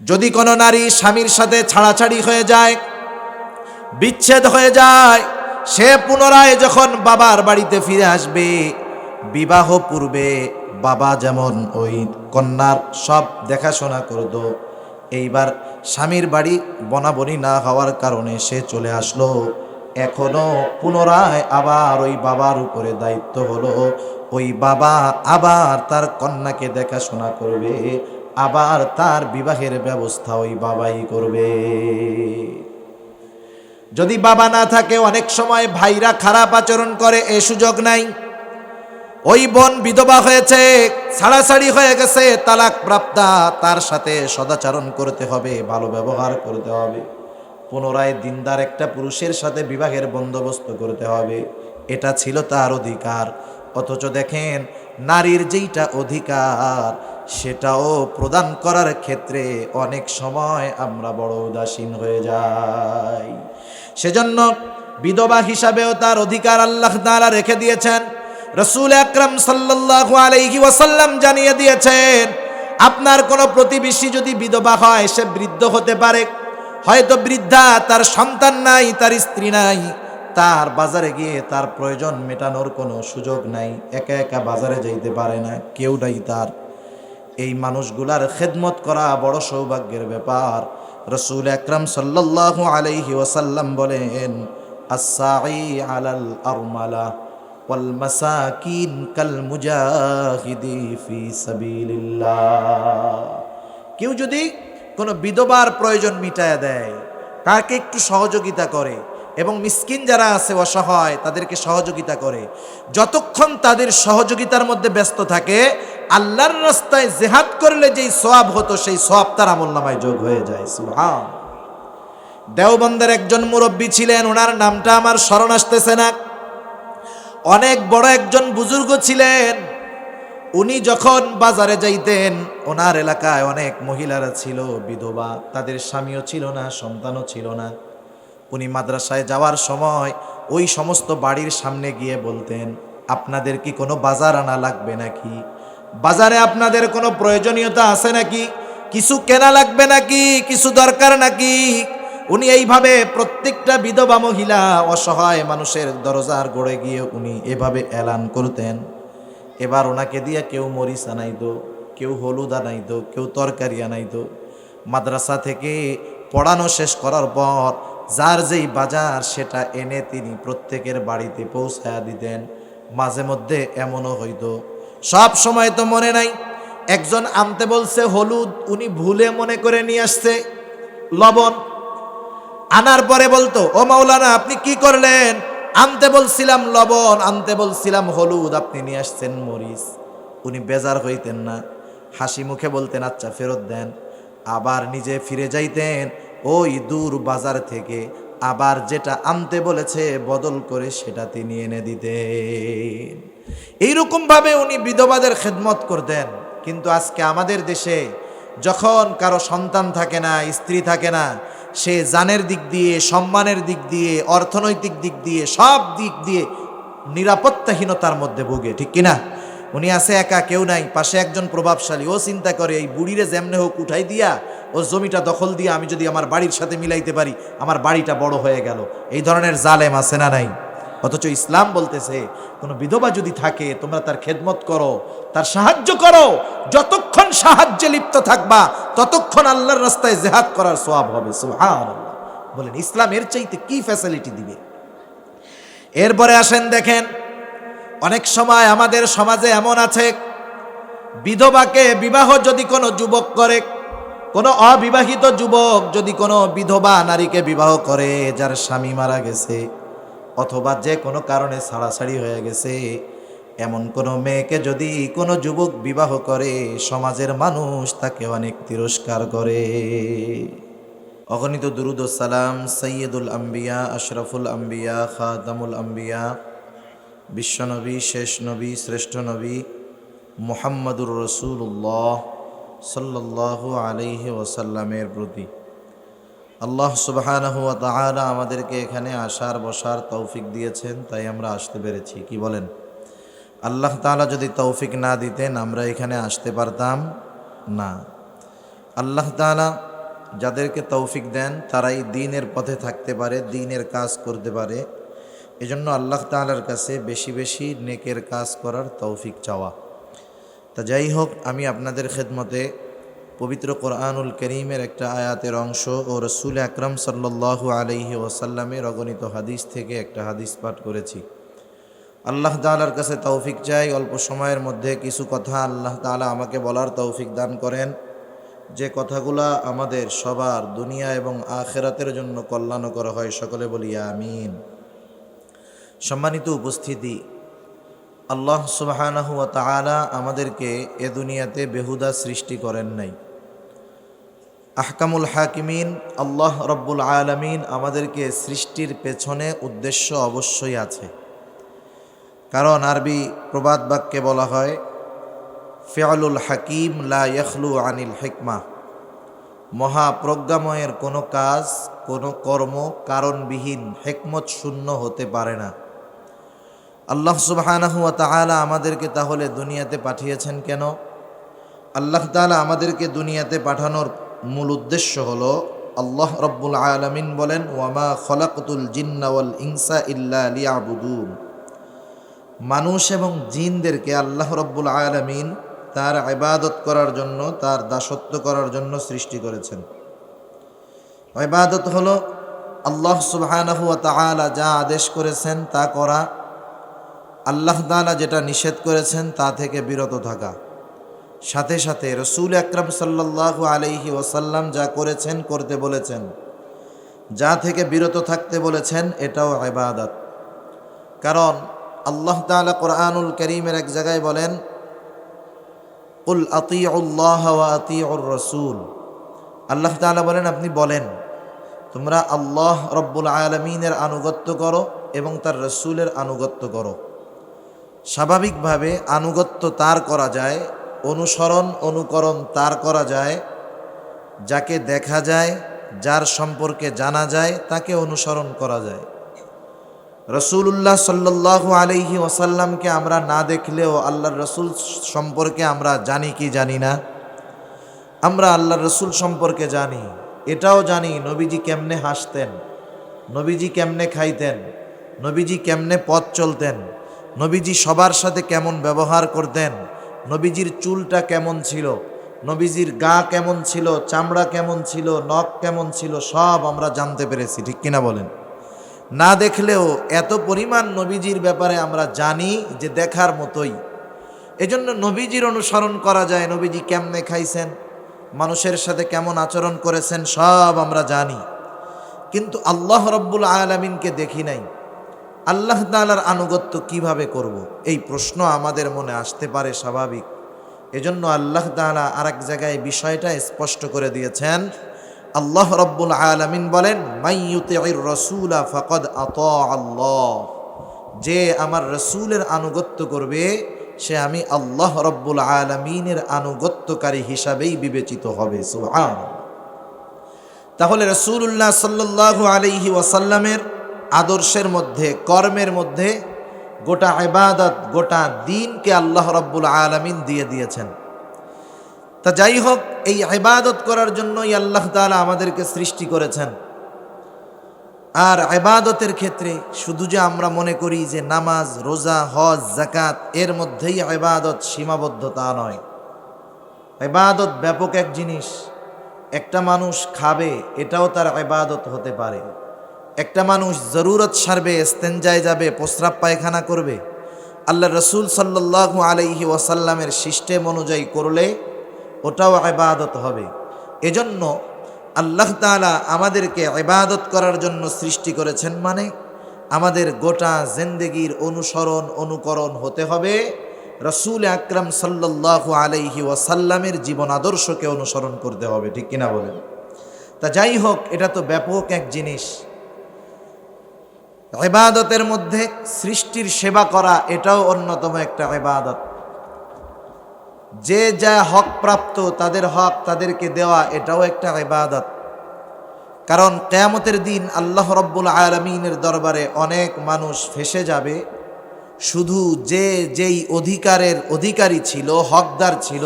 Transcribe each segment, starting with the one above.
যদি কোনো নারী স্বামীর সাথে ছাড়াছাড়ি হয়ে যায়, বিচ্ছেদ হয়ে যায়, সে পুনরায় যখন বাবার বাড়িতে ফিরে আসবে, বিবাহ পূর্বে বাবা যেমন ওই কন্যার সব দেখাশোনা করত, এইবার স্বামীর বাড়ি বনাবনি না হওয়ার কারণে সে চলে আসলো। এখনো পুনরায় আবার ওই বাবার উপরে দায়িত্ব হলো, ওই বাবা আবার তার কন্যাকে দেখাশোনা করবে, আবার তার বিবাহের ব্যবস্থা ওই বাবাই করবে। যদি বাবা না থাকে, অনেক সময় ভাইরা খারাপ আচরণ করে, এ সুযোগ নাই। ওই বোন বিধবা হয়েছে, ছাড়াছাড়ি হয়ে গেছে, তালাক প্রাপ্তা, তার সাথে সদাচরণ করতে হবে, ভালো ব্যবহার করতে হবে, পুনরায় দিনদার একটা পুরুষের সাথে বিবাহের বন্দোবস্ত করতে হবে। এটা ছিল তার অধিকার। অথচ দেখেন, নারীর যেইটা অধিকার সেটাও প্রদান করার ক্ষেত্রে অনেক সময় আমরা বড় উদাসীন হয়ে যাই। সেজন্য বিধবা হিসাবেও তার অধিকার আল্লাহ তাআলা রেখে দিয়েছেন। রাসূল আকরাম সাল্লাল্লাহু আলাইহি ওয়াসাল্লাম জানিয়ে দিয়েছেন, আপনার কোনো প্রতিবেশী যদি বিধবা হয়, সে বৃদ্ধ হতে পারে, হয়তো বৃদ্ধা, তার সন্তান নাই, তার স্ত্রী নাই, তার বাজারে গিয়ে তার প্রয়োজন মেটানোর কোনো সুযোগ নাই, একা একা বাজারে যাইতে পারে না, কেউ নাই তার। এই মানুষগুলার খেদমত করা বড় সৌভাগ্যের ব্যাপার। রাসূল আকরাম সাল্লাল্লাহু আলাইহি ওয়াসাল্লাম বলেন, আস-সাঈ আলাল আরমালা ওয়াল মাসাকিন কাল মুজাহিদি ফি সাবিলিল্লাহ। কেউ যদি কোনো বিধবার প্রয়োজন মিটায়া দেয়, তাকে একটু সহযোগিতা করে, এবং মিসকিন যারা আছে অসহায় তাদেরকে সহযোগিতা করে, যতক্ষণ তাদের সহযোগিতার মধ্যে ব্যস্ত থাকে, আল্লাহর রাস্তায় জিহাদ করলে যেই সওয়াব হতো সেই সওয়াব তার আমলনামায় যোগ হয়ে যায়। সুবহান। দেওবন্দের একজন মুরব্বী ছিলেন, ওনার নামটা আমার স্মরণ আসতেছে না। অনেক বড় একজন বুজুর্গ ছিলেন। উনি যখন বাজারে যাইতেন, ওনার এলাকায় অনেক মহিলারা ছিল বিধবা, তাদের স্বামীও ছিল না, সন্তানও ছিল না। উনি মাদ্রাসায় যাওয়ার সময় ওই সমস্ত বাড়ির সামনে গিয়ে বলতেন, আপনাদের কি কোনো বাজার আনা লাগবে নাকি? বাজারে আপনাদের কোনো প্রয়োজনীয়তা আছে নাকি? কিছু কেনা লাগবে নাকি? কিছু দরকার নাকি? উনি এইভাবে প্রত্যেকটা বিধবা মহিলা, অসহায় মানুষের দরজার গড়ে গিয়ে উনি এভাবে এলান করতেন। এবার ওনাকে দিয়ে কেউ মরিচ আনাইতো, কেউ হলুদ আনাইতো, কেউ তরকারি আনাইতো। মাদ্রাসা থেকে পড়ানো শেষ করার পর যার যেই বাজার সেটা এনে তিনি প্রত্যেকের বাড়িতে পৌঁছায়া দিতেন। মাঝে মধ্যে এমনও হইতো, সব সময় তো মনে নাই, একজন আনতে বলছে হলুদ, উনি ভুলে মনে করে নিয়ে আসছে লবণ। আনার পরে বলতো, ও মাওলানা আপনি কি করলেন? আনতে বলছিলাম লবণ, আনতে বলছিলাম হলুদ, আপনি নিয়ে আসছেন মরিচ। উনি বেজার হইতেন না, হাসি মুখে বলতেন, আচ্ছা ফেরত দেন। আবার নিজে ফিরে যাইতেন ওই দূর বাজার থেকে, আবার যেটা আনতে বলেছে বদল করে সেটা তিনি এনে দিতেন। এইরকম ভাবে উনি বিধবাদের খেদমত করতেন। কিন্তু আজকে আমাদের দেশে যখন কারো সন্তান থাকে না, স্ত্রী থাকে না, সে জানের দিক দিয়ে, সম্মানের দিক দিয়ে, অর্থনৈতিক দিক দিয়ে, সব দিক দিয়ে নিরাপত্তাহীনতার মধ্যে ভোগে, ঠিক কিনা? উনি আছে একা, কেউ নাই, পাশে একজন প্রভাবশালী, ও চিন্তা করে এই বুড়িরে যেমনে হোক উঠাই দিয়া ও জমিটা দখল দিয়া আমি যদি আমার বাড়ির সাথে মিলাইতে পারি, আমার বাড়িটা বড় হয়ে গেল। এই ধরনের জালেম আছে না নাই? অথচ ইসলাম বলতেছে, কোনো বিধবা যদি থাকে তোমরা তার খেদমত করো, তার সাহায্য করো। যতক্ষণ সাহায্যে লিপ্ত থাকবা ততক্ষণ আল্লাহর রাস্তায় জিহাদ করার সওয়াব হবে। সুবহানাল্লাহ। বলেন, ইসলাম এর চাইতে কি ফ্যাসিলিটি দিবে? এরপরে আসেন, দেখেন অনেক সময় আমাদের সমাজে এমন আছে, বিধবাকে বিবাহ যদি কোনো যুবক করে, কোনো অবিবাহিত যুবক যদি কোনো বিধবা নারীকে বিবাহ করে যার স্বামী মারা গেছে, অথবা যে কোনো কারণে ছাড়াছাড়ি হয়ে গেছে, এমন কোনো মেয়েকে যদি কোনো যুবক বিবাহ করে, সমাজের মানুষ তাকে অনেক তিরস্কার করে। অগণিত দুরুদ ও সালাম সৈয়দুল আম্বিয়া, আশরাফুল আম্বিয়া, খাতামুল আম্বিয়া, বিশ্বনবী, শেষ নবী, শ্রেষ্ঠ নবী মুহাম্মদুর রাসূলুল্লাহ সাল্লাল্লাহু আলাইহি ওয়াসাল্লামের প্রতি আল্লাহ সুবহানাহু ওয়া তাআলা আমাদেরকে এখানে আসার বসার তৌফিক দিয়েছেন, তাই আমরা আসতে পেরেছি। কি বলেন? আল্লাহ তাআলা যদি তৌফিক না দিতেন আমরা এখানে আসতে পারতাম না। আল্লাহ তাআলা যাদেরকে তৌফিক দেন তারাই দ্বীনের পথে থাকতে পারে, দ্বীনের কাজ করতে পারে। এজন্য আল্লাহ তাআলার কাছে বেশি বেশি নেকের কাজ করার তৌফিক চাওয়া। তা যাই হোক, আমি আপনাদের খেদমতে পবিত্র কোরআনুল করিমের একটা আয়াতের অংশ ও রসুল আকরাম সাল্লাল্লাহু আলাইহি ওয়াসাল্লামের অগণিত হাদিস থেকে একটা হাদিস পাঠ করেছি। আল্লাহ তাআলার কাছে তৌফিক চাই অল্প সময়ের মধ্যে কিছু কথা আল্লাহ তাআলা আমাকে বলার তৌফিক দান করেন, যে কথাগুলা আমাদের সবার দুনিয়া এবং আখিরাতের জন্য কল্যাণকর হয়। সকলে বলি আমিন। সম্মানিত উপস্থিতি, আল্লাহ সুবহানাহু ওয়া তাআলা আমাদেরকে এ দুনিয়াতে বেহুদা সৃষ্টি করেন নাই। আহকামুল হাকিমিন আল্লাহ রব্বুল আলামিন আমাদেরকে সৃষ্টির পেছনে উদ্দেশ্য অবশ্যই আছে। কারণ আরবি প্রবাদ বাক্যে বলা হয়, ফিআলুল হাকিম লা ইয়াখলু আনিল হিকমা। মহাপ্রজ্ঞাময়ের কোনো কাজ, কোনো কর্ম কারণবিহীন, হিকমত শূন্য হতে পারে না। আল্লাহ সুবহানাহু ওয়া তাআলা আমাদেরকে তাহলে দুনিয়াতে পাঠিয়েছেন কেন? আল্লাহ তাআলা আমাদেরকে দুনিয়াতে পাঠানোর মূল উদ্দেশ্য হলো, আল্লাহ রব্বুল আলামিন বলেন, ওয়ামা খলাকতুল জিন্না ওয়াল ইনসা ইল্লা লিয়াবুদুন। মানুষ এবং জিনদেরকে আল্লাহ রব্বুল আলামিন তার ইবাদত করার জন্য, তার দাসত্ব করার জন্য সৃষ্টি করেছেন। ইবাদত হলো আল্লাহ সুবহানাহু ওয়া তাআলা যা আদেশ করেছেন তা করা, আল্লাহ তাআলা যেটা নিষেধ করেছেন তা থেকে বিরত থাকা। সাথে সাথে রসুল আকরাম সাল্লাল্লাহু আলাইহি ওয়াসাল্লাম যা করেছেন, করতে বলেছেন, যা থেকে বিরত থাকতে বলেছেন, এটাও ইবাদত। কারণ আল্লাহ তাআলা কোরআনুল কারীমের এক জায়গায় বলেন, কুল আতিউল্লাহ ওয়া আতিউর রাসূল। আল্লাহ তাআলা বলেন, আপনি বলেন তোমরা আল্লাহ রব্বুল আলামিনের আনুগত্য করো এবং তার রসুলের আনুগত্য করো। স্বাভাবিকভাবে আনুগত্য তার করা যায়, অনুসরণ অনুকরণ তার করা যায় যাকে দেখা যায়, যার সম্পর্কে জানা যায়, তাকে অনুসরণ করা যায়। রসুলুল্লাহ সাল্লাল্লাহু আলাইহি ওয়াসাল্লামকে আমরা না দেখলেও আল্লাহর রসুল সম্পর্কে আমরা জানি কি জানি না? আমরা আল্লাহর রসুল সম্পর্কে জানি। এটাও জানি নবীজি কেমনে হাসতেন, নবীজি কেমনে খাইতেন, নবীজি কেমনে পথ চলতেন, নবীজি সবার সাথে কেমন ব্যবহার করতেন, নবীজির চুলটা কেমন ছিল, নবীজির গা কেমন ছিল, চামড়া কেমন ছিল, নখ কেমন ছিল, সব আমরা জানতে পেরেছি। ঠিক কিনা বলেন? না দেখলেও এত পরিমাণ নবীজির ব্যাপারে আমরা জানি যে দেখার মতোই। এজন্য নবীজির অনুসরণ করা যায়। নবীজি কেমনে খাইছেন, মানুষের সাথে কেমন আচরণ করেছেন, সব আমরা জানি। কিন্তু আল্লাহ রব্বুল আলামিনকে দেখি নাই। আল্লাহ তাআলার আনুগত্য কিভাবে করব? এই প্রশ্ন আমাদের মনে আসতে পারে, স্বাভাবিক। এজন্য আল্লাহ তাআলা আরেক জায়গায় বিষয়টা স্পষ্ট করে দিয়েছেন। আল্লাহ রব্বুল আলামিন বলেন, মাইয়ুতিউর রাসূলা ফাকাদ আতা আল্লাহ। যে আমার রসুলের আনুগত্য করবে সে আমি আল্লাহ রব্বুল আলামিনের আনুগত্যকারী হিসাবেই বিবেচিত হবে। সুবহানাল্লাহ। তাহলে রাসূলুল্লাহ সাল্লাল্লাহু আলাইহি ওয়াসাল্লামের আদর্শের মধ্যে, কর্মের মধ্যে গোটা ইবাদত, গোটা দ্বীনকে আল্লাহ রাব্বুল আলামিন দিয়ে দিয়েছেন। তা যাই হোক, এই ইবাদত করার জন্যই আল্লাহ তাআলা আমাদেরকে সৃষ্টি করেছেন। আর ইবাদতের ক্ষেত্রে শুধু যে আমরা মনে করি যে নামাজ, রোজা, হজ, যাকাত এর মধ্যেই ইবাদত সীমাবদ্ধ, তা নয়। ইবাদত ব্যাপক এক জিনিস। একটা মানুষ খাবে, এটাও তার ইবাদত হতে পারে। একটা মানুষ জরুরত সারবে, ইস্তেনজায় যাবে, প্রস্রাব পায়খানা করবে, আল্লাহ রসুল সাল্লাল্লাহু আলাইহি ওয়াসাল্লামের সিস্টেম অনুযায়ী করলে ওটাও ইবাদত হবে। এজন্য আল্লাহ তাআলা আমাদেরকে ইবাদত করার জন্য সৃষ্টি করেছেন। মানে আমাদের গোটা জিন্দেগির অনুসরণ অনুকরণ হতে হবে রসুল আকরাম সাল্লাল্লাহু আলাইহি ওয়াসাল্লামের জীবন আদর্শকে অনুসরণ করতে হবে। ঠিক কিনা বলেন? তা যাই হোক, এটা তো ব্যাপক এক জিনিস। ইবাদতের মধ্যে সৃষ্টির সেবা করা, এটাও অন্যতম একটা ইবাদত। যে যা হক প্রাপ্ত তাদের হক তাদেরকে দেওয়া, এটাও একটা ইবাদত। কারণ কিয়ামতের দিন আল্লাহ রাব্বুল আলামিনের দরবারে অনেক মানুষ ফেসে যাবে শুধু যেই অধিকারের অধিকারী ছিল, হকদার ছিল,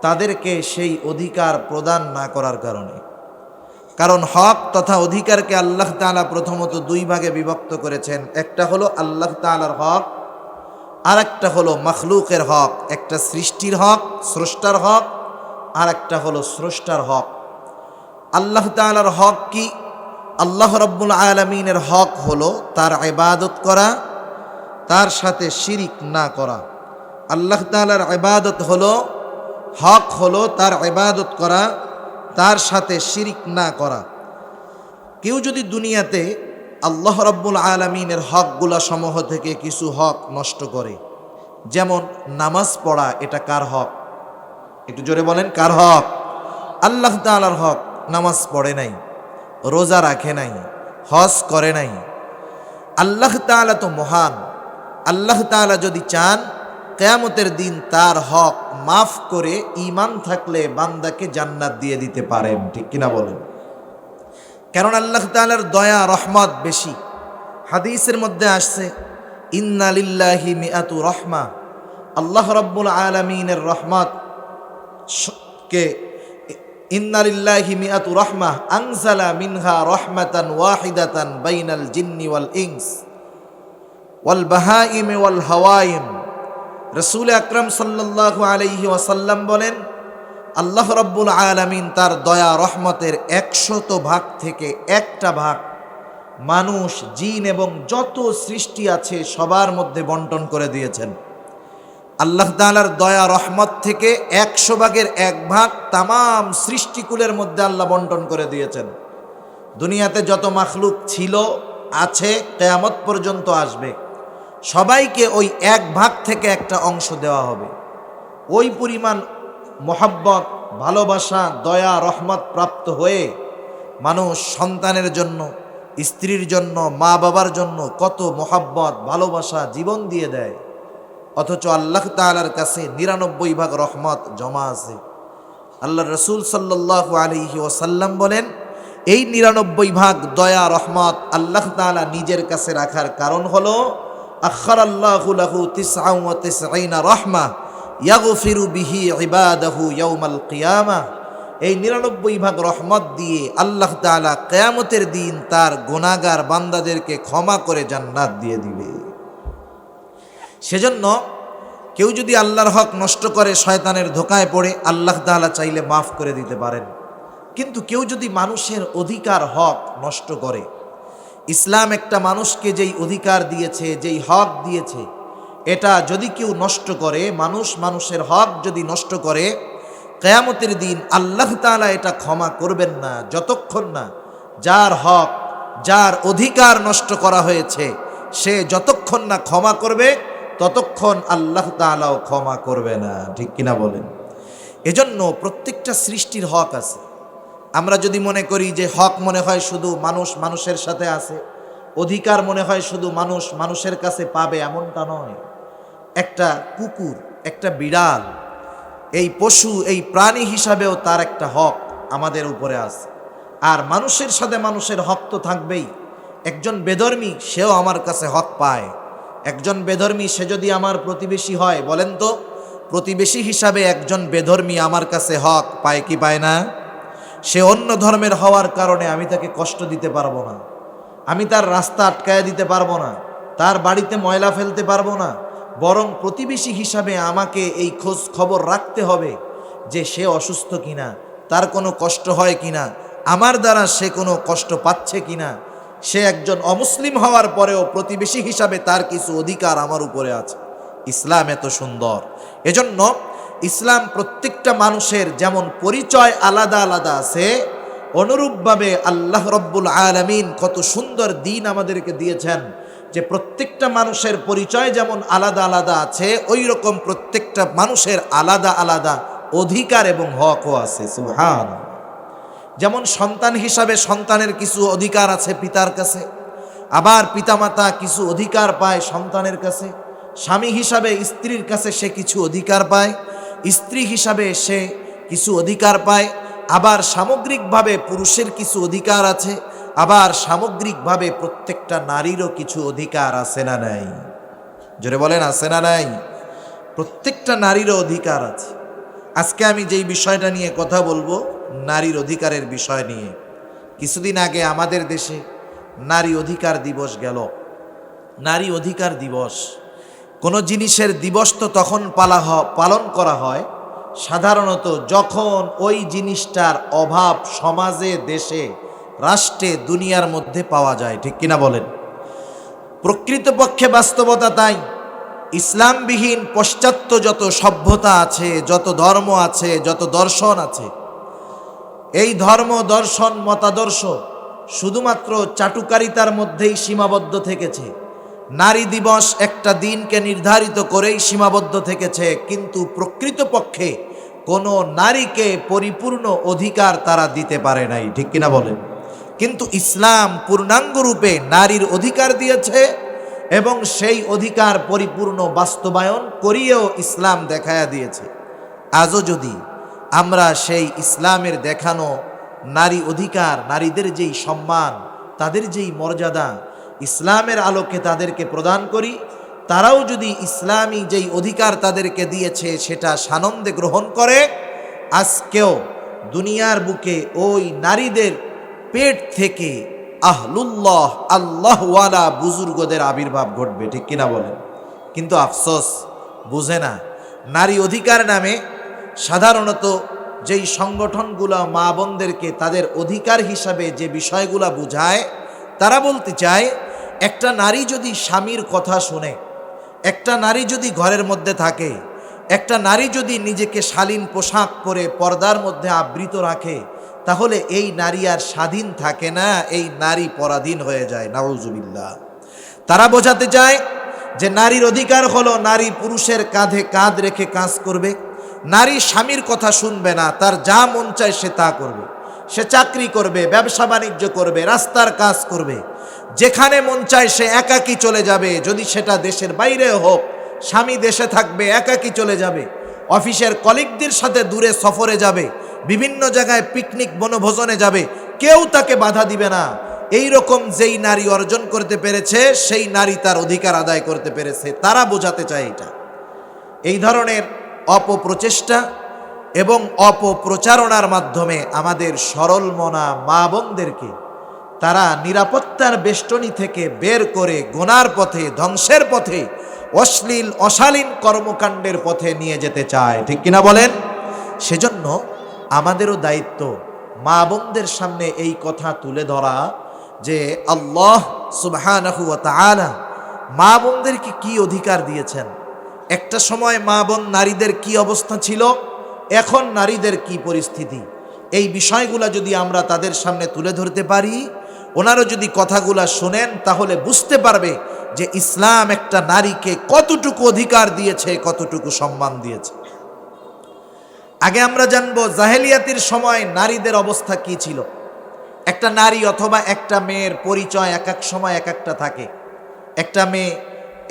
তাদেরকে সেই অধিকার প্রদান না করার কারণে। কারণ হক তথা অধিকারকে আল্লাহ তাআলা প্রথমত দুই ভাগে বিভক্ত করেছেন। একটা হলো আল্লাহ তাআলার হক, আর একটা হলো মাখলুকের হক। একটা সৃষ্টির হক, স্রষ্টার হক, আর একটা হলো স্রষ্টার হক। আল্লাহ তাআলার হক কি? আল্লাহ রাব্বুল আলামিনের হক হলো তার ইবাদত করা, তার সাথে শিরিক না করা। আল্লাহ তাআলার ইবাদত হলো, হক হলো তার ইবাদত করা, তার সাথে শিরিক না করা। কেউ যদি দুনিয়াতে আল্লাহ রাব্বুল আলামিনের হকগুলা সমূহ থেকে কিছু হক নষ্ট করে, যেমন নামাজ পড়া, এটা কার হক? একটু জোরে বলেন, কার হক? আল্লাহ তাআলার হক। নামাজ পড়ে নাই, রোজা রাখে নাই, হজ করে নাই। আল্লাহ তাআলা তো মহান। আল্লাহ তাআলা যদি চান কিয়ামতের দিন তার হক মাফ করে ঈমান থাকলে বান্দাকে জান্নাত দিয়ে দিতে পারেন, ঠিক কিনা বলেন? কারণ আল্লাহ তাআলার দয়া রহমত বেশি। হাদিসের মধ্যে আসছে, ইন্না লিল্লাহি মিআতু রহমা, আল্লাহ রাব্বুল আলামিনের রহমত কে, ইন্না লিল্লাহি মিআতু রহমা আনজালা মিনহা রহমাতান ওয়াহিদাতান বাইনাল জিন্নি ওয়াল ইনস ওয়াল বাহাইম ওয়াল হাওয়াইম। রাসূল আকরাম সাল্লাল্লাহু আলাইহি ওয়াসাল্লাম বলেন, আল্লাহ রাব্বুল আলামিন তার দয়া রহমতের 100 ভাগ থেকে একটা ভাগ মানুষ, জিন এবং যত সৃষ্টি আছে সবার মধ্যে বন্টন করে দিয়েছেন। আল্লাহ তাআলার দয়া রহমত থেকে 100 ভাগের 1 ভাগ তামাম সৃষ্টিকুলের মধ্যে আল্লাহ বন্টন করে দিয়েছেন। দুনিয়াতে যত মাখলুক ছিল, আছে, কিয়ামত পর্যন্ত আসবে, সবাইকে ওই 1 ভাগ থেকে একটা অংশ দেওয়া হবে। ওই পরিমাণ মোহাব্বত, ভালোবাসা, দয়া রহমত প্রাপ্ত হয়ে মানুষ সন্তানের জন্য, স্ত্রীর জন্য, মা বাবার জন্য কত মোহাব্বত, ভালোবাসা, জীবন দিয়ে দেয়। অথচ আল্লাহ তাআলার কাছে 99 ভাগ রহমত জমা আছে। আল্লাহ রাসূল সাল্লাল্লাহু আলাইহি ওয়াসাল্লাম বলেন, এই 99 ভাগ দয়া রহমত আল্লাহ তাআলা নিজের কাছে রাখার কারণ হলো, আখারাল্লাহু লাহু 99 রহমা ইয়াগফিরু বিহি ইবাদাহু ইয়াউমাল কিয়ামাহ। এই 99 ভাগ রহমত দিয়ে আল্লাহ তাআলা কিয়ামতের দিন তার গুনাহগার বান্দাদেরকে ক্ষমা করে জান্নাত দিয়ে দিবে। সেজন্য কেউ যদি আল্লাহর হক নষ্ট করে, শয়তানের ধোকায় পড়ে, আল্লাহ তাআলা চাইলে মাফ করে দিতে পারেন। কিন্তু কেউ যদি মানুষের অধিকার, হক নষ্ট করে, ইসলাম একটা মানুষকে যেই অধিকার দিয়েছে, যেই হক দিয়েছে, এটা যদি কেউ নষ্ট করে, মানুষের হক যদি নষ্ট করে, কিয়ামতের দিন আল্লাহ তাআলা এটা ক্ষমা করবেন না, যতক্ষণ না যার হক, যার অধিকার নষ্ট করা হয়েছে, সে যতক্ষণ না ক্ষমা করবে, ততক্ষণ আল্লাহ তাআলাও ক্ষমা করবে না, ঠিক কিনা বলেন? এজন্য প্রত্যেকটা সৃষ্টির হক আছে। আমরা যদি মনে করি যে হক মনে হয় শুধু মানুষের সাথে আছে, অধিকার মনে হয় শুধু মানুষের কাছে পাবে, এমনটা নয়। একটা কুকুর, একটা বিড়াল, এই পশু, এই প্রাণী হিসাবেও তার একটা হক আমাদের উপরে আছে। আর মানুষের সাথে মানুষের হক তো থাকবেই। একজন বেধর্মী, সেও আমার কাছে হক পায়। একজন বেধর্মী, সে যদি আমার প্রতিবেশী হয়, বলেন তো প্রতিবেশী হিসাবে একজন বেধর্মী আমার কাছে হক পায় কি পায় না? সে অন্য ধর্মের হওয়ার কারণে আমি তাকে কষ্ট দিতে পারবো না, আমি তার রাস্তা আটকায় দিতে পারবো না, তার বাড়িতে ময়লা ফেলতে পারবো না। বরং প্রতিবেশী হিসাবে আমাকে এই খোঁজ খবর রাখতে হবে যে সে অসুস্থ কিনা, তার কোনো কষ্ট হয় কিনা, আমার দ্বারা সে কোনো কষ্ট পাচ্ছে কিনা। সে একজন অমুসলিম হওয়ার পরেও প্রতিবেশী হিসাবে তার কিছু অধিকার আমার উপরে আছে। ইসলাম এত সুন্দর। এজন্য ইসলাম প্রত্যেকটা মানুষের যেমন পরিচয় আলাদা আলাদা আছে, অনুরূপভাবে আল্লাহ রাব্বুল আলামিন কত সুন্দর দিন আমাদেরকে দিয়েছেন যে প্রত্যেকটা মানুষের পরিচয় যেমন আলাদা আলাদা আছে, ওই রকম প্রত্যেকটা মানুষের আলাদা আলাদা অধিকার এবং হকও আছে। সুবহানাল্লাহ। যেমন সন্তান হিসাবে সন্তানের কিছু অধিকার আছে পিতার কাছে, আবার পিতামাতা কিছু অধিকার পায় সন্তানের কাছে। স্বামী হিসাবে স্ত্রীর কাছে সে কিছু অধিকার পায়, স্ত্রী হিসাবে সে কিছু অধিকার পায়। আবার সামগ্রিকভাবে পুরুষের কিছু অধিকার আছে, আবার সামগ্রিকভাবে প্রত্যেকটা নারীরও কিছু অধিকার আছে না নাই? জোরে বলেন, আছে না নাই? প্রত্যেকটা নারীরও অধিকার আছে। আজকে আমি যেই বিষয়টা নিয়ে কথা বলবো, নারীর অধিকারের বিষয় নিয়ে। কিছুদিন আগে আমাদের দেশে নারী অধিকার দিবস গেল। নারী অধিকার দিবস, কোনো জিনিসের দিবস তো তখন পালন করা হয় সাধারণত যখন ওই জিনিসটার অভাব সমাজে, দেশে, রাষ্ট্রে, দুনিয়ার মধ্যে পাওয়া যায়। ঠিক কিনা বলেন? প্রকৃতপক্ষে বাস্তবতা তাই। ইসলামবিহীন পশ্চাত্য যত সভ্যতা আছে, যত ধর্ম আছে, যত দর্শন আছে, এই ধর্ম, দর্শন, মতাদর্শ শুধুমাত্র চাটুকারিতার মধ্যেই সীমাবদ্ধ থেকেছে। নারী দিবস একটা দিনকে নির্ধারিত করেই সীমাবদ্ধ থেকেছে, কিন্তু প্রকৃতপক্ষে কোনো নারীকে পরিপূর্ণ অধিকার তারা দিতে পারে নাই। ঠিক কিনা বলেন? কিন্তু ইসলাম পূর্ণাঙ্গ রূপে নারীর অধিকার দিয়েছে এবং সেই অধিকার পরিপূর্ণ বাস্তবায়ন করিয়েও ইসলাম দেখায়া দিয়েছে। আজও যদি আমরা সেই ইসলামের দেখানো নারী অধিকার, নারীদের যেই সম্মান, তাদের যেই মর্যাদা ইসলামের আলোকে তাদেরকে প্রদান করি, তারাও যদি ইসলামী যেই অধিকার তাদেরকে দিয়েছে সেটা সানন্দে গ্রহণ করে, আজকেও দুনিয়ার বুকে ওই নারীদের পেট থেকে আহলুল্লাহ, আল্লাহওয়ালা বুজুর্গদের আবির্ভাব ঘটবে। ঠিক কিনা বলেন? কিন্তু আফসোস, বুঝে না। নারী অধিকার নামে সাধারণত যেই সংগঠনগুলো মা বোনদেরকে তাদের অধিকার হিসাবে যে বিষয়গুলো বুঝায়, তারা বলতে চায় একটা নারী যদি স্বামীর কথা শুনে, একটা নারী যদি ঘরের মধ্যে থাকে, একটা নারী যদি নিজেকে শালীন পোশাক পরে পর্দার মধ্যে আবৃত রাখে, তাহলে এই নারী আর স্বাধীন থাকে না, এই নারী পরাধীন হয়ে যায়। নাউজুবিল্লাহ। তারা বোঝাতে চায় যে নারীর অধিকার হলো নারী পুরুষের কাঁধে কাঁধ রেখে কাজ করবে, নারী স্বামীর কথা শুনবে না, তার যা মন চায় সে তা করবে। সে চাকরি করবে, ব্যবসা বাণিজ্য করবে, রাস্তার কাজ করবে, যেখানে মন চায় সে একাকী চলে যাবে, যদি সেটা দেশের বাইরে হোক। স্বামী দেশে থাকবে, একাকী চলে যাবে, অফিসের কলিগদের সাথে দূরে সফরে যাবে, বিভিন্ন জায়গায় পিকনিক বনভোজনে যাবে, কেউ তাকে বাধা দিবে না। এই রকম যেই নারী অর্জন করতে পেরেছে, সেই নারী তার অধিকার আদায় করতে পেরেছে। তারা বোঝাতে চায় এটা। এই ধরনের অপপ্রচেষ্টা এবং অপপ্রচারণার মাধ্যমে আমাদের সরল মনা মা বোনদেরকে তারা নিরাপত্তার বেষ্টনী থেকে বের করে গুনার পথে, ধ্বংসের পথে, অশ্লীল অশালীন কর্মকাণ্ডের পথে নিয়ে যেতে চায়। ঠিক কিনা বলেন? সেজন্য আমাদেরও দায়িত্ব মা বোনদের সামনে এই কথা তুলে ধরা যে আল্লাহ সুবহানাহু ওয়া তাআলা মা বোনদেরকে কি অধিকার দিয়েছেন। একটা সময় মা বোন নারীদের কি অবস্থা ছিল, এখন নারীদের কি পরিস্থিতি, এই বিষয়গুলো যদি আমরা তাদের সামনে তুলে ধরতে পারি, ওনারও যদি কথাগুলা শোনেন, তাহলে বুঝতে পারবে যে ইসলাম একটা নারীকে কতটুকু অধিকার দিয়েছে, কতটুকু সম্মান দিয়েছে। আগে আমরা জানবো জাহেলিয়াতের সময় নারীদের অবস্থা কি ছিল। একটা নারী অথবা একটা মেয়ের পরিচয় এক এক সময় এক একটা থাকে। একটা মেয়ে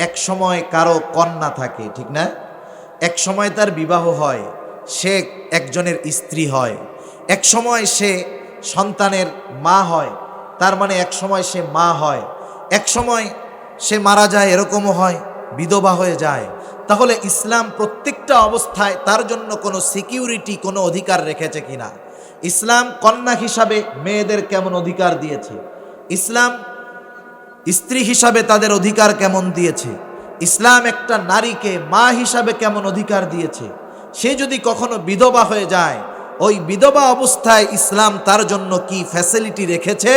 এক সময় কারো কন্যা থাকে, ঠিক না? এক সময় তার বিবাহ হয়, সে একজনের স্ত্রী হয়। এক সময় সে সন্তানের মা হয়, তার মানে এক সময় সে মা হয়। এক সময় সে মারা যায়, এরকমও হয়, বিধবা হয়ে যায়। তাহলে ইসলাম প্রত্যেকটা অবস্থায় তার জন্য কোনো সিকিউরিটি, কোনো অধিকার রেখেছে কিনা? ইসলাম কন্যা হিসাবে মেয়েদের কেমন অধিকার দিয়েছে? ইসলাম স্ত্রী হিসাবে তাদের অধিকার কেমন দিয়েছে? ইসলাম একটা নারীকে মা হিসাবে কেমন অধিকার দিয়েছে? সে যদি কখনো বিধবা হয়ে যায়, ওই বিধবা অবস্থায় ইসলাম তার জন্য কি ফ্যাসিলিটি রেখেছে?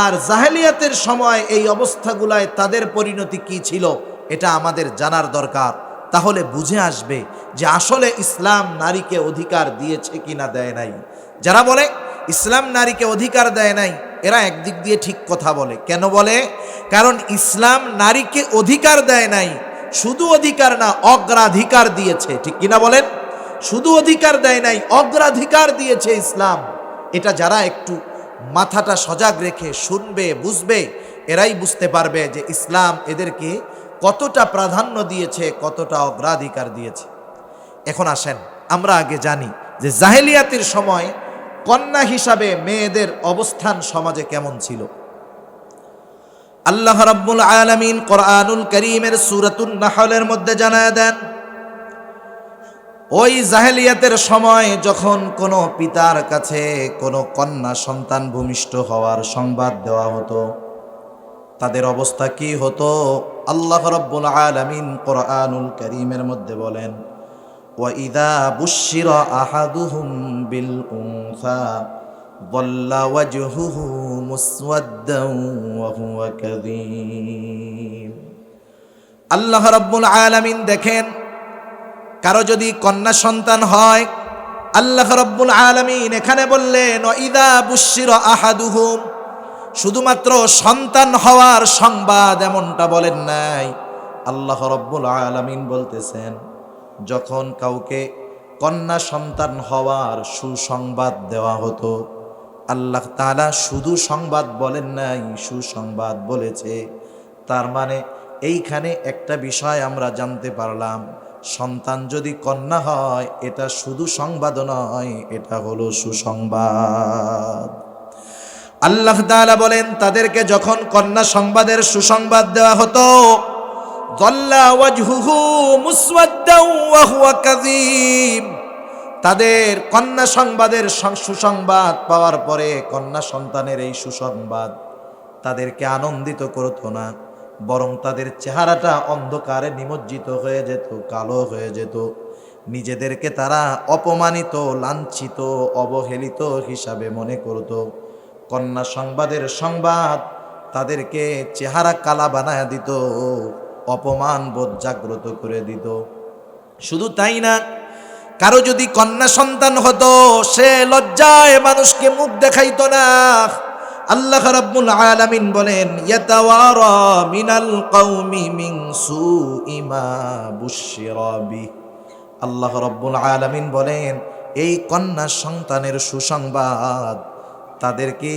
আর জাহেলিয়াতের সময় এই অবস্থাগুলায় তাদের পরিণতি কি ছিল, এটা আমাদের জানার দরকার। তাহলে বুঝে আসবে যে আসলে ইসলাম নারীকে অধিকার দিয়েছে কিনা দেয় নাই। যারা বলে ইসলাম নারীকে অধিকার দেয় নাই, এরা একদিক দিয়ে ঠিক কথা বলে। কেন বলে? কারণ ইসলাম নারীকে অধিকার দেয় নাই, শুধু অধিকার না, অগ্রাধিকার দিয়েছে। ঠিক কিনা বলেন? শুধু অধিকার দেয় নাই, অগ্রাধিকার দিয়েছে ইসলাম। এটা যারা একটু মাথাটা সজাগ রেখে শুনবে, বুঝবে, এরাই বুঝতে পারবে যে ইসলাম এদেরকে কতটা প্রাধান্য দিয়েছে, কতটা অগ্রাধিকার দিয়েছে। এখন আসেন আমরা আগে জানি যে জাহেলিয়াতের সময় কন্যা হিসাবে মেয়েদের অবস্থান সমাজে কেমন ছিল। আল্লাহ রাব্বুল আলামিন কোরআনুল কারীমের সূরাতুন নাহলের মধ্যে জানায় দেন, ওই জাহেলিয়াতের সময় যখন কোনো পিতার কাছে কোনো কন্যা সন্তান ভূমিষ্ঠ হওয়ার সংবাদ দেওয়া হতো, তাদের অবস্থা কি হতো? আল্লাহ রাব্বুল আলামিন কোরআনুল কারীমের মধ্যে বলেন, ওয়াইদা বুশিরা আহাদুহুম বিল উনসা যাল্লা ওয়াজহুহু মুসওয়াদ্দান ওয়া হুয়া কাযীম। আল্লাহ রাব্বুল আলামিন দেখেন, কারো যদি কন্যা সন্তান হয়, আল্লাহ রাব্বুল আলামিন এখানে বললেন ওয়াইদা বুশিরা আহাদুহুম, শুধুমাত্র সন্তান হওয়ার সংবাদ এমনটা বলেন নাই। আল্লাহ রাব্বুল আলামিন বলতেছেন, যখন কাউকে কন্যা সন্তান হওয়ার সুসংবাদ দেওয়া হতো, আল্লাহ তাআলা শুধু সংবাদ বলেন নাই, সুসংবাদ বলেছে। তার মানে এইখানে একটা বিষয় আমরা জানতে পারলাম, সন্তান যদি কন্যা হয় এটা শুধু সংবাদ নয়, এটা হলো সুসংবাদ। আল্লাহ তাআলা বলেন, তাদেরকে যখন কন্যা সংবাদের সুসংবাদ দেওয়া হতো, যাল্লা ওয়াজহুহু মুসওয়াদ্দান ওয়া হুয়া কাযীম, তাদের কন্যা সংবাদের সুসংবাদ পাওয়ার পরে কন্যা সন্তানের এই সুসংবাদ তাদেরকে আনন্দিত করতো না, বরং তাদের চেহারাটা অন্ধকারে নিমজ্জিত হয়ে যেত, কালো হয়ে যেত। নিজেদেরকে তারা অপমানিত, লাঞ্ছিত, অবহেলিত হিসাবে মনে করত। কন্যা সংবাদের সংবাদ তাদেরকে চেহারা কালা বানায় দিত, অপমান বোধ জাগ্রত করে দিত। শুধু তাই না, কারো যদি কন্যা সন্তান হতো, সে লজ্জায় মানুষকে মুখ দেখাইতো না। আল্লাহ রাব্বুল আলামিন বলেন, ইয়াতাওয়ারা মিনাল কওমি মিন সুই মা বুশিরা বিহি। আল্লাহ রাব্বুল আলামিন বলেন, এই কন্যা সন্তানের সুসংবাদ তাদেরকে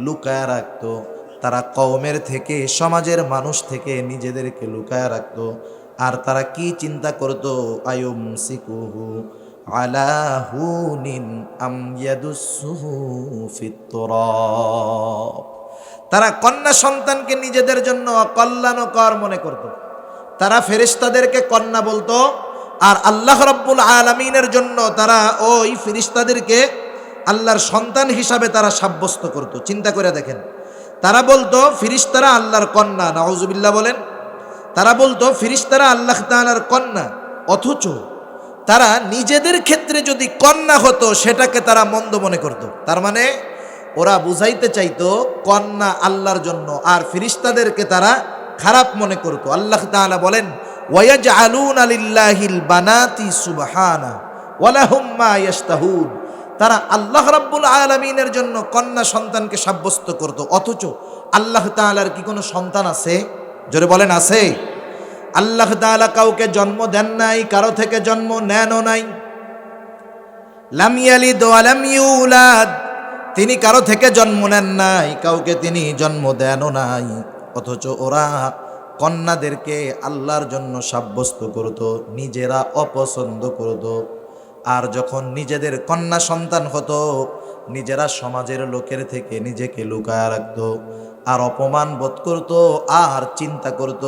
লুকায় রাখতো। তারা কওমের থেকে, সমাজের মানুষ থেকে নিজেদেরকে লুকায় রাখতো। আর তারা কি চিন্তা করতো? আয়ুমসিকুহু আলা হুনিন আম ইয়াদুসুহু ফিত তুরাব। তারা কন্যা সন্তানকে নিজেদের জন্য অকল্যাণকর মনে করত। তারা ফেরেশতাদেরকে কন্যা বলতো, আর আল্লাহ রাব্বুল আলামিনের জন্য তারা ওই ফেরেশতাদেরকে আল্লাহর সন্তান হিসাবে তারা সাব্যস্ত করত। চিন্তা করে দেখেন, তারা বলতো ফেরেশতারা আল্লাহর কন্যা, নাউজুবিল্লাহ বলেন। তারা বলতো ফেরেশতারা আল্লাহ তাআলার কন্যা, অথচ তারা নিজেদের ক্ষেত্রে যদি কন্যা হতো সেটাকে তারা মন্দ মনে করত। তার মানে ওরা বুঝাইতে চাইতো কন্যা আল্লাহর জন্য, আর ফেরেশতাদেরকে তারা খারাপ মনে করত। আল্লাহ তাআলা বলেন, ওয়ায়াজআলুনা লিল্লাহিল বানাতি সুবহানা ওয়া লাহুম মা ইয়াশতাহুন। তারা আল্লাহ রাব্বুল আলামিনের জন্য কন্যা সন্তানকে সাব্যস্ত করত, অথচ আল্লাহ তাআলার কি কোনো সন্তান আছে? জোরে বলেন, আছে? আল্লাহ তাআলা কাউকে জন্ম দেন নাই, কারো থেকে জন্ম নেনও নাই। লাম ইয়ালিদ ওয়া লাম ইউলাদ, তিনি কারো থেকে জন্ম নেন নাই, কাউকে তিনি জন্ম দেনও নাই। অথচ ওরা কন্যাদেরকে আল্লাহর জন্য সাব্যস্ত করত, নিজেরা অপছন্দ করত। আর যখন নিজেদের কন্যা সন্তান হতো, নিজেরা সমাজের লোকের থেকে নিজেকে লুকায় রাখত, আর অপমান বোধ করত, আর চিন্তা করত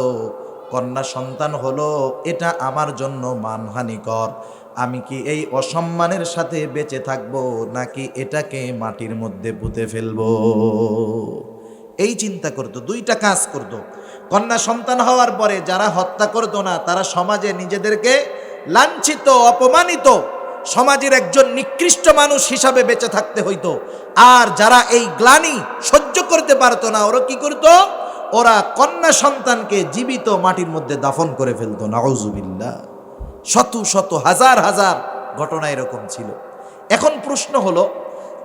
কন্যা সন্তান হলো এটা আমার জন্য মানহানিকর। আমি কি এই অসম্মানের সাথে বেঁচে থাকব, নাকি এটাকে মাটির মধ্যে পুঁতে ফেলবো? এই চিন্তা করত, দুইটা কাজ করত। কন্যা সন্তান হওয়ার পরে যারা হত্যা করত না, তারা সমাজে নিজেদেরকে লাঞ্ছিত, অপমানিত, সমাজের একজন নিকৃষ্ট মানুষ হিসাবে বেঁচে থাকতে হইতো। আর যারা এই গ্লানি সহ্য করতে পারতো না, ওরা কি করত? ওরা কন্যা সন্তানকে জীবিত মাটির মধ্যে দাফন করে ফেলতো। নাউজুবিল্লাহ। শত শত হাজার হাজার ঘটনা এরকম ছিল। এখন প্রশ্ন হলো,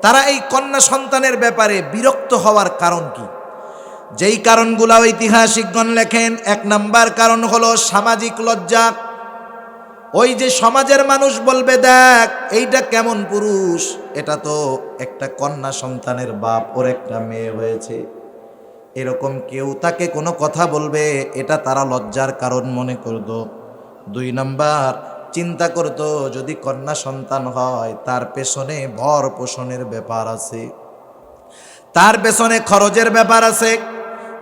তারা এই কন্যা সন্তানের ব্যাপারে বিরক্ত হওয়ার কারণ কি? যেই কারণগুলো ঐতিহাসিকগণ লেখেন, এক নাম্বার কারণ হলো সামাজিক লজ্জা। ওই যে সমাজের মানুষ বলবে, দেখ এইটা কেমন পুরুষ, এটা তো একটা কন্যা সন্তানের বাপ, ওর একটা মেয়ে হয়েছে। এরকম কেউ তাকে কোনো কথা বলবে, এটা তারা লজ্জার কারণ মনে করত। দুই নাম্বার, চিন্তা করত যদি কন্যা সন্তান হয় তার পেছনে ভর পোষণের ব্যাপার আছে, তার পেছনে খরচের ব্যাপার আছে।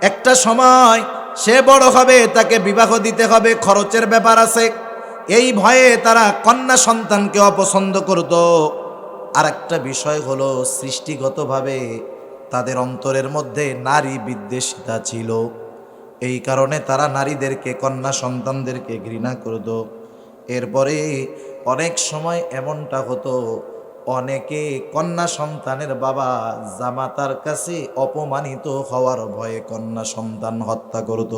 একটা সময় সে বড় হবে, তাকে বিবাহ দিতে হবে, খরচের ব্যাপার আছে। এই ভয়ে তারা কন্যা সন্তানকে অপছন্দ করত। আর একটা বিষয় হলো, সৃষ্টিগতভাবে তাদের অন্তরের মধ্যে নারী বিদ্বেষিতা ছিল। এই কারণে তারা নারীদেরকে, কন্যা সন্তানদেরকে ঘৃণা করত। এরপরে অনেক সময় এমনটা হতো, অনেকে কন্যা সন্তানের বাবা জামাতার কাছে অপমানিত হওয়ার ভয়ে কন্যা সন্তান হত্যা করত।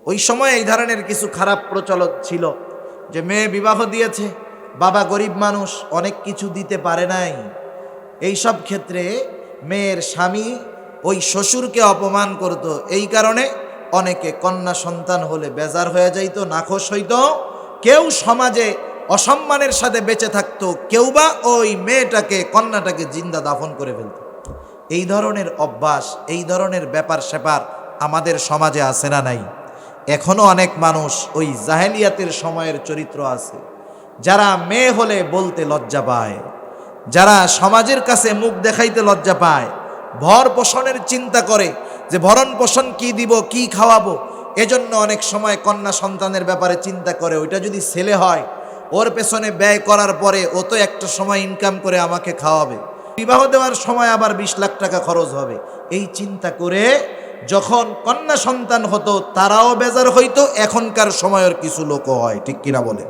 ওই সময় এই ধরনের কিছু খারাপ প্রচলন ছিল, যে মেয়ে বিবাহ দিয়েছে, বাবা গরিব মানুষ, অনেক কিছু দিতে পারে নাই। এই সব ক্ষেত্রে মেয়ের স্বামী ওই শ্বশুরকে অপমান করত। এই কারণে অনেকে কন্যা সন্তান হলে বেজার হয়ে যাইতো, নাখোশ হইতো। কেউ সমাজে অসম্মানের সাথে বেঁচে থাকতো, কেউ বা ওই মেয়েটাকে, কন্যাটাকে জিন্দা দাফন করে ফেলত। এই ধরনের অভ্যাস, এই ধরনের ব্যাপার স্যাপার আমাদের সমাজে আছে না নাই? এখনো অনেক মানুষ ওই জাহেলিয়াতের সময়ের চরিত্র আছে, যারা মেয়ে হলে বলতে লজ্জা পায়, যারা সমাজের কাছে মুখ দেখাইতে লজ্জা পায়, ভর পোষণের চিন্তা করে যে ভরণ পোষণ কি দিব, কি খাওয়াবো। এজন্য অনেক সময় কন্যা সন্তানের ব্যাপারে চিন্তা করে, ওইটা যদি ছেলে হয়, ওর পেছনে ব্যয় করার পরে ও তো একটা সময় ইনকাম করে আমাকে খাওয়াবে, বিবাহ দেওয়ার সময় আবার 20 লাখ টাকা খরচ হবে। এই চিন্তা করে যখন কন্যা সন্তান হতো তারাও বেজার হইতো। এখনকার সময়ের কিছু লোক হয়, ঠিক কিনা বলে?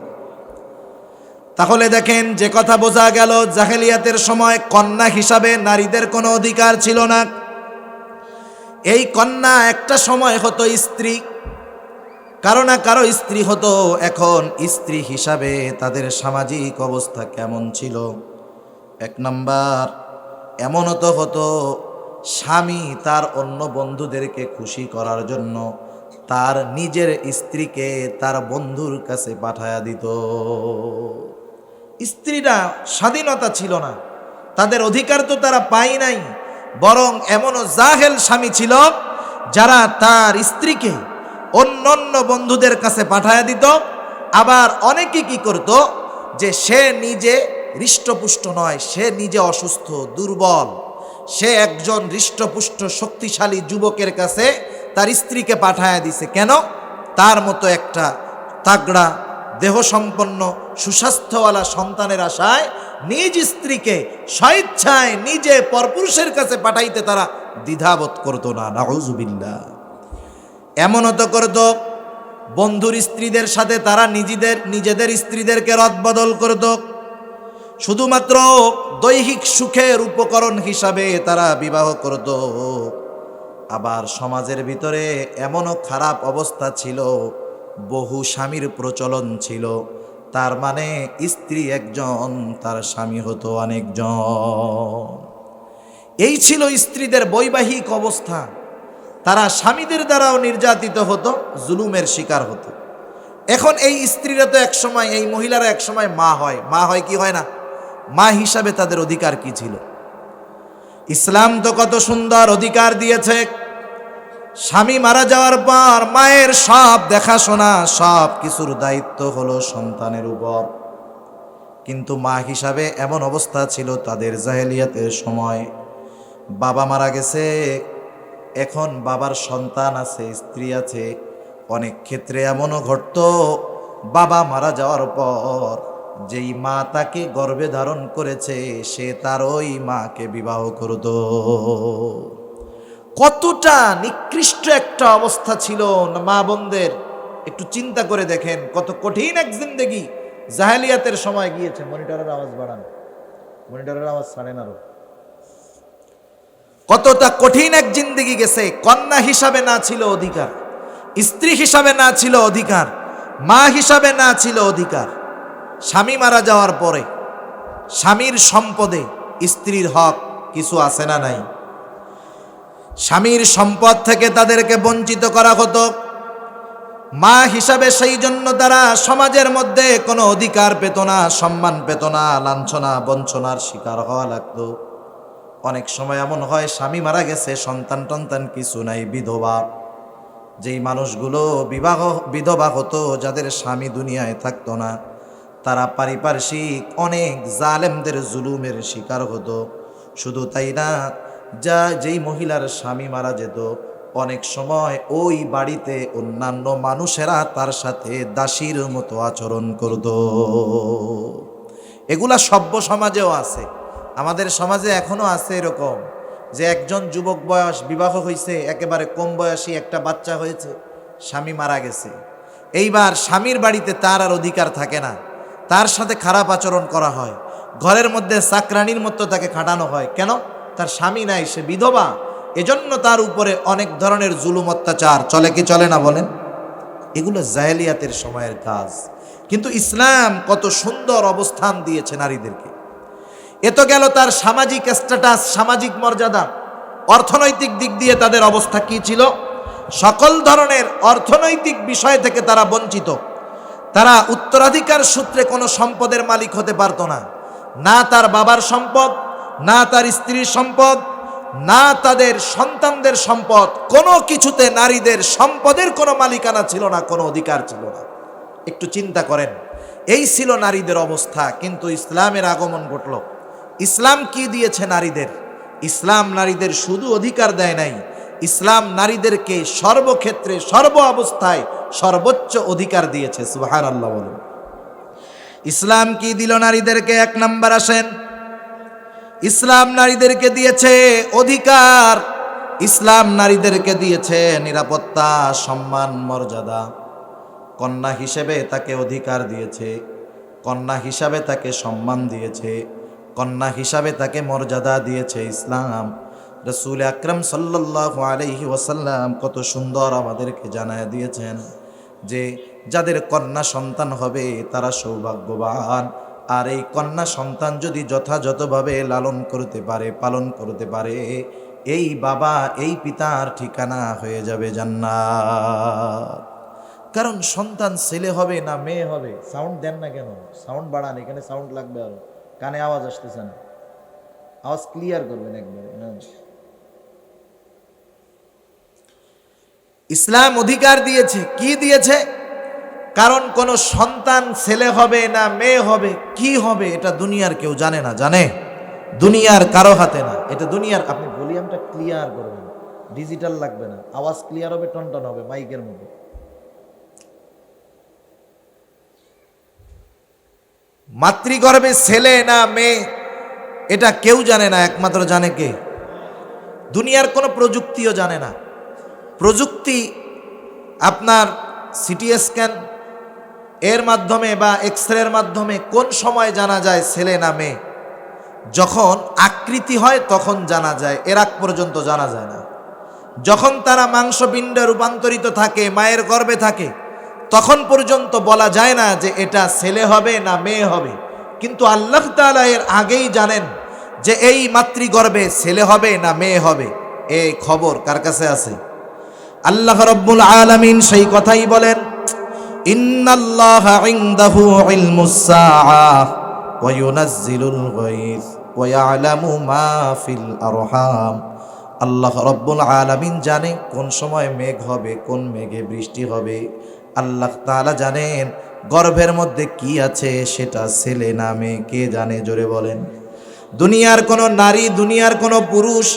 তাহলে দেখেন, যে কথা বোঝা গেল, জাহেলিয়াতের সময় কন্যা হিসাবে নারীদের কোনো অধিকার ছিল না। এই কন্যা একটা সময় হতো স্ত্রী, কারো না কারো স্ত্রী হতো। এখন স্ত্রী হিসাবে তাদের সামাজিক অবস্থা কেমন ছিল? 1 নাম্বার, এমনও তো হতো, স্বামী তার অন্য বন্ধুদেরকে খুশি করার জন্য তার নিজের স্ত্রীকে তার বন্ধুর কাছে পাঠায়া দিত। স্ত্রীরা স্বাধীনতা ছিল না, তাদের অধিকার তো তারা পায় নাই। বরং এমনও জাহেল স্বামী ছিল, যারা তার স্ত্রীকে অন্য বন্ধুদের কাছে পাঠায়া দিত। আবার অনেকে কি করত, যে সে নিজে হৃষ্টপুষ্ট নয়, সে নিজে অসুস্থ, দুর্বল, সে একজন হৃষ্টপুষ্ট শক্তিশালী যুবকের কাছে তার স্ত্রীকে পাঠায়া দিছে। কেন? তার মতো একটা তাগড়া দেহসম্পন্ন সুস্বাস্থ্যওয়ালা সন্তানের আশায় নিজ স্ত্রীকে স্বেচ্ছায় নিজে পরপুরুষের কাছে পাঠাইতে তারা দ্বিধাবোধ করতো না। নাউজুবিল্লাহ। এমনও তো করত, বন্ধুর স্ত্রীদের সাথে তারা নিজেদের স্ত্রীদেরকে রদবদল করত। শুধুমাত্র দৈহিক সুখের উপকরণ হিসাবে তারা বিবাহ করত। আবার সমাজের ভিতরে এমনও খারাপ অবস্থা ছিল, বহু স্বামীর প্রচলন ছিল। তার মানে স্ত্রী একজন, তার স্বামী হতো অনেকজন। এই ছিল স্ত্রীদের বৈবাহিক অবস্থা। তারা স্বামীদের দ্বারাও নির্যাতিত হতো, জুলুমের শিকার হতো। এখন এই স্ত্রীরা তো একসময়, এই মহিলারা একসময় মা হয়। মা হয় কি হয় না? মা হিসাবে তাদের অধিকার কি ছিল? ইসলাম তো কত সুন্দর অধিকার দিয়েছে। স্বামী মারা যাওয়ার পর মায়ের সব দেখাশোনা, সব কিছুর দায়িত্ব হলো সন্তানের উপর। কিন্তু মা হিসাবে এমন অবস্থা ছিল তাদের জাহেলিয়াতের সময়, বাবা মারা গেছে, এখন বাবার সন্তান আছে, স্ত্রী আছে। অনেক ক্ষেত্রে এমনও ঘটত, বাবা মারা যাওয়ার পর যেই মা তাকে গর্ভে ধারণ করেছে, সে তার ওই মাকে বিবাহ করত। কতটা নিকৃষ্ট একটা অবস্থা ছিল মা বোনদের। একটু চিন্তা করে দেখেন, কত কঠিন এক জিন্দেগি জাহেলিয়াতের সময় গিয়েছে। মনিটরের আওয়াজ বাড়ান, মনিটরের আওয়াজ ছাড়েন আরো। কতটা কঠিন এক জিন্দেগি গেছে। কন্যা হিসাবে না ছিল অধিকার, স্ত্রী হিসাবে না ছিল অধিকার, মা হিসাবে না ছিল অধিকার। স্বামী মারা যাওয়ার পরে স্বামীর সম্পদে স্ত্রীর হক কিছু আছে না নাই? স্বামীর সম্পদ থেকে তাদেরকে বঞ্চিত করা হতো। মা হিসাবে সেই জন্য তারা সমাজের মধ্যে কোনো অধিকার পেত না, সম্মান পেত না, লাঞ্ছনা বঞ্চনার শিকার হওয়া লাগতো। অনেক সময় এমন হয়, স্বামী মারা গেছে, সন্তান টন্তান কিছু নাই, বিধবা। যেই মানুষগুলো বিধবা হতো, যাদের স্বামী দুনিয়ায় থাকতো না, তারা পারিপার্শ্বিক অনেক জালেমদের জুলুমের শিকার হতো। শুধু তাই না, যেই মহিলার স্বামী মারা যেত, অনেক সময় ওই বাড়িতে অন্যান্য মানুষেরা তার সাথে দাসীর মতো আচরণ করত। এগুলা সভ্য সমাজেও আছে, আমাদের সমাজে এখনো আছে এরকম, যে একজন যুবক বয়স বিবাহ হয়েছে, একেবারে কম বয়সী একটা বাচ্চা হয়েছে, স্বামী মারা গেছে, এইবার স্বামীর বাড়িতে তার আর অধিকার থাকে না, তার সাথে খারাপ আচরণ করা হয়, ঘরের মধ্যে চাকরানির মতো তাকে খাটানো হয়। কেন? তার স্বামী নাই, সে বিধবা, এজন্য তার উপরে অনেক ধরনের জুলুম অত্যাচার চলে কি চলে না বলেন? এগুলো জাহেলিয়াতের সময়ের কাজ, কিন্তু ইসলাম কত সুন্দর অবস্থান দিয়েছে নারীদেরকে। এ তো গেল তার সামাজিক স্ট্যাটাস, সামাজিক মর্যাদা। অর্থনৈতিক দিক দিয়ে তাদের অবস্থা কি ছিল? সকল ধরনের অর্থনৈতিক বিষয় থেকে তারা বঞ্চিত। তারা উত্তরাধিকার সূত্রে কোনো সম্পদের মালিক হতে পারত না, না তার বাবার সম্পদ, না তার স্ত্রীর সম্পদ, না তাদের সন্তানদের সম্পদ, কোনো কিছুতে নারীদের সম্পদের কোনো মালিকানা ছিল না, কোনো অধিকার ছিল না। একটু চিন্তা করেন, এই ছিল নারীদের অবস্থা। কিন্তু ইসলামের আগমন ঘটল। ইসলাম কি দিয়েছে নারীদের? ইসলাম নারীদের শুধু অধিকার দেয় নাই, ইসলাম নারীদেরকে সর্বক্ষেত্রে সর্ব অবস্থায় সর্বোচ্চ অধিকার দিয়েছে। সুবহানাল্লাহ বলুন। ইসলাম কি দিল নারীদেরকে? এক নাম্বার আসেন, ইসলাম নারীদেরকে দিয়েছে অধিকার, ইসলাম নারীদেরকে দিয়েছে নিরাপত্তা, সম্মান, মর্যাদা। কন্যা হিসেবে তাকে অধিকার দিয়েছে, কন্যা হিসাবে তাকে সম্মান দিয়েছে, কন্যা হিসাবে তাকে মর্যাদা দিয়েছে ইসলাম। রাসূল আকরাম সাল্লাল্লাহু আলাইহি ওয়াসাল্লাম কত সুন্দর আমাদেরকে জানায় দিয়েছেন যে যাদের কন্যা সন্তান হবে তারা সৌভাগ্যবান, আর এই কন্যা সন্তান যদি যথাযথভাবে লালন করতে পারে, পালন করতে পারে, এই বাবা এই পিতার ঠিকানা হয়ে যাবে জান্নাত। কারণ সন্তান ছেলে হবে না মেয়ে হবে। সাউন্ড দেন না কেন? সাউন্ড বাড়ান, এখানে সাউন্ড লাগবে, আরো কানে আওয়াজ আসতেছে না, আওয়াজ ক্লিয়ার করবেন একবার। ইসলাম অধিকার দিয়েছে, কি দিয়েছে? কারণ কোন সন্তান ছেলে হবে না মেয়ে হবে, কি হবে, এটা দুনিয়ার কেউ জানে না। জানে? দুনিয়ার কারো হাতে না এটা। দুনিয়ার, আপনি ভলিউমটা ক্লিয়ার করবেন, ডিজিটাল লাগবে না, আওয়াজ ক্লিয়ার হবে, টনটন হবে মাইকের মতো। মাতৃগর্ভে ছেলে না মেয়ে এটা কেউ জানে না, একমাত্র জানে কে? দুনিয়ার কোনো প্রযুক্তিও জানে না। প্রযুক্তি আপনার সিটি স্ক্যান এর মাধ্যমে বা এক্সরের মাধ্যমে কোন সময় জানা যায় ছেলে না মেয়ে? যখন আকৃতি হয় তখন জানা যায়, এর আগ পর্যন্ত জানা যায় না। যখন তারা মাংসপিণ্ডে রূপান্তরিত থাকে, মায়ের গর্ভে থাকে, তখন পর্যন্ত বলা যায় না যে এটা ছেলে হবে না মেয়ে হবে। কিন্তু আল্লাহ তাআলা এর আগেই জানেন যে এই মাতৃগর্ভে ছেলে হবে না মেয়ে হবে। এই খবর কার কাছে আছে? আল্লাহ রাব্বুল আলামিন সেই কথাই বলেন, ইন্নাল্লাহা ইনদাহু ইলমুস সাআহ ওয়া ইউনাজ্জিলুল গায়থ ওয়া ইয়ালামু মা ফিল আরহাম। আল্লাহ রাব্বুল আলামিন জানে কোন সময় মেঘ হবে, কোন মেঘে বৃষ্টি হবে। আল্লাহ তাআলা জানেন গর্ভের মধ্যে কি আছে, সেটা ছেলে না মেয়ে, কে জানে? জোরে বলেন। দুনিয়ার কোনো নারী, দুনিয়ার কোনো পুরুষ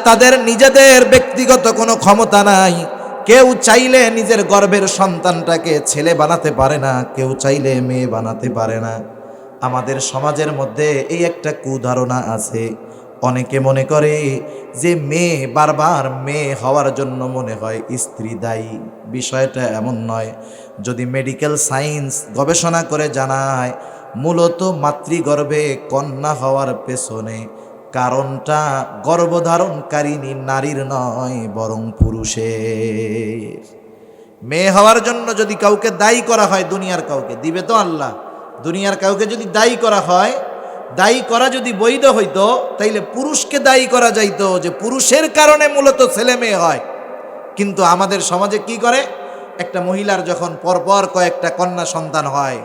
তাদের নিজেদের ব্যক্তিগত কোনো ক্ষমতা নাই। কেউ চাইলে নিজের গর্ভের সন্তানটাকে ছেলে বানাতে পারে না, কেউ চাইলে মেয়ে বানাতে পারে না। আমাদের সমাজের মধ্যে এই একটা কুধারণা আছে, অনেকে মনে করে যে মেয়ে বারবার মেয়ে হওয়ার জন্য মনে হয় স্ত্রী দায়ী। বিষয়টা এমন নয়। যদি মেডিকেল সায়েন্স গবেষণা করে জানায় মূলত মাতৃগর্ভে কন্যা হওয়ার পেছনে কারণটা গর্ভধারণকারিণী নারীর নয়, বরং পুরুষের। মেয়ে হওয়ার জন্য যদি কাউকে দায়ী করা হয়, দুনিয়ার কাউকে দিবে তো আল্লাহ, দুনিয়ার কাউকে যদি দায়ী করা হয়, দায়ী করা যদি বৈধ হইতো তাইলে পুরুষকে দায়ী করা যাইতো যে পুরুষের কারণে মূলত ছেলে মেয়ে হয়। কিন্তু আমাদের সমাজে কি করে, একটা মহিলার যখন পরপর কয়েকটা কন্যা সন্তান হয়,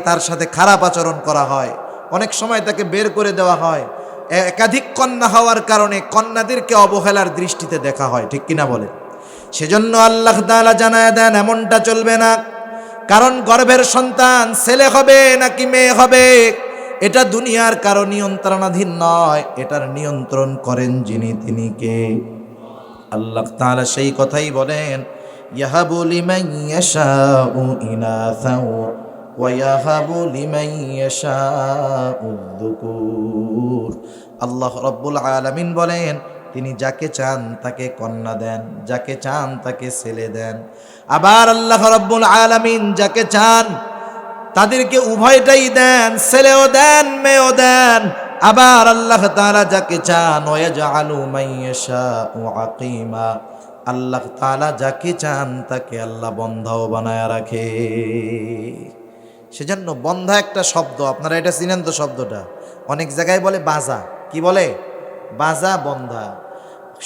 তার সাথে খারাপ আচরণ করা হয়, অনেক সময় তাকে বের করে দেওয়া হয়। একাধিক কন্যা হওয়ার কারণে কন্যাদেরকে অবহেলার দৃষ্টিতে দেখা হয়, ঠিক কিনা বলে? সেজন্য আল্লাহ তাআলা জানায় দেন এমনটা চলবে না। কারণ গর্ভের সন্তান ছেলে হবে নাকি মেয়ে হবে এটা দুনিয়ার কারো নিয়ন্ত্রণাধীন নয়, এটার নিয়ন্ত্রণ করেন যিনি, তিনি কে? আল্লাহ তাআলা সেই কথাই বলেন, ইয়াহাবু লিমান ইয়াশাউ ইনাসাও ওয়া ইয়াহাবু লিমান ইয়াশাউ যুকুর। আল্লাহ রাব্বুল আলামিন বলেন, তিনি যাকে চান তাকে কন্যা দেন, যাকে চান তাকে ছেলে দেন। আবার আল্লাহ রাব্বুল আলামিন যাকে চান তাদেরকে উভয়টাই দেন, ছেলেও দেন মেয়েও দেন। আবার আল্লাহ তাআলা যাকে চান ওয়াজআলু মাইয়াশাউ আকিমা, আল্লাহ তাআলা যাকে চান তাকে আল্লাহ বন্ধাও বানায় রাখে। সেজন্য বন্ধা একটা শব্দ, আপনারা এটা চিনেন তো শব্দটা? অনেক জায়গায় বলে বাজা, কি বলে? বাজা, বন্ধা।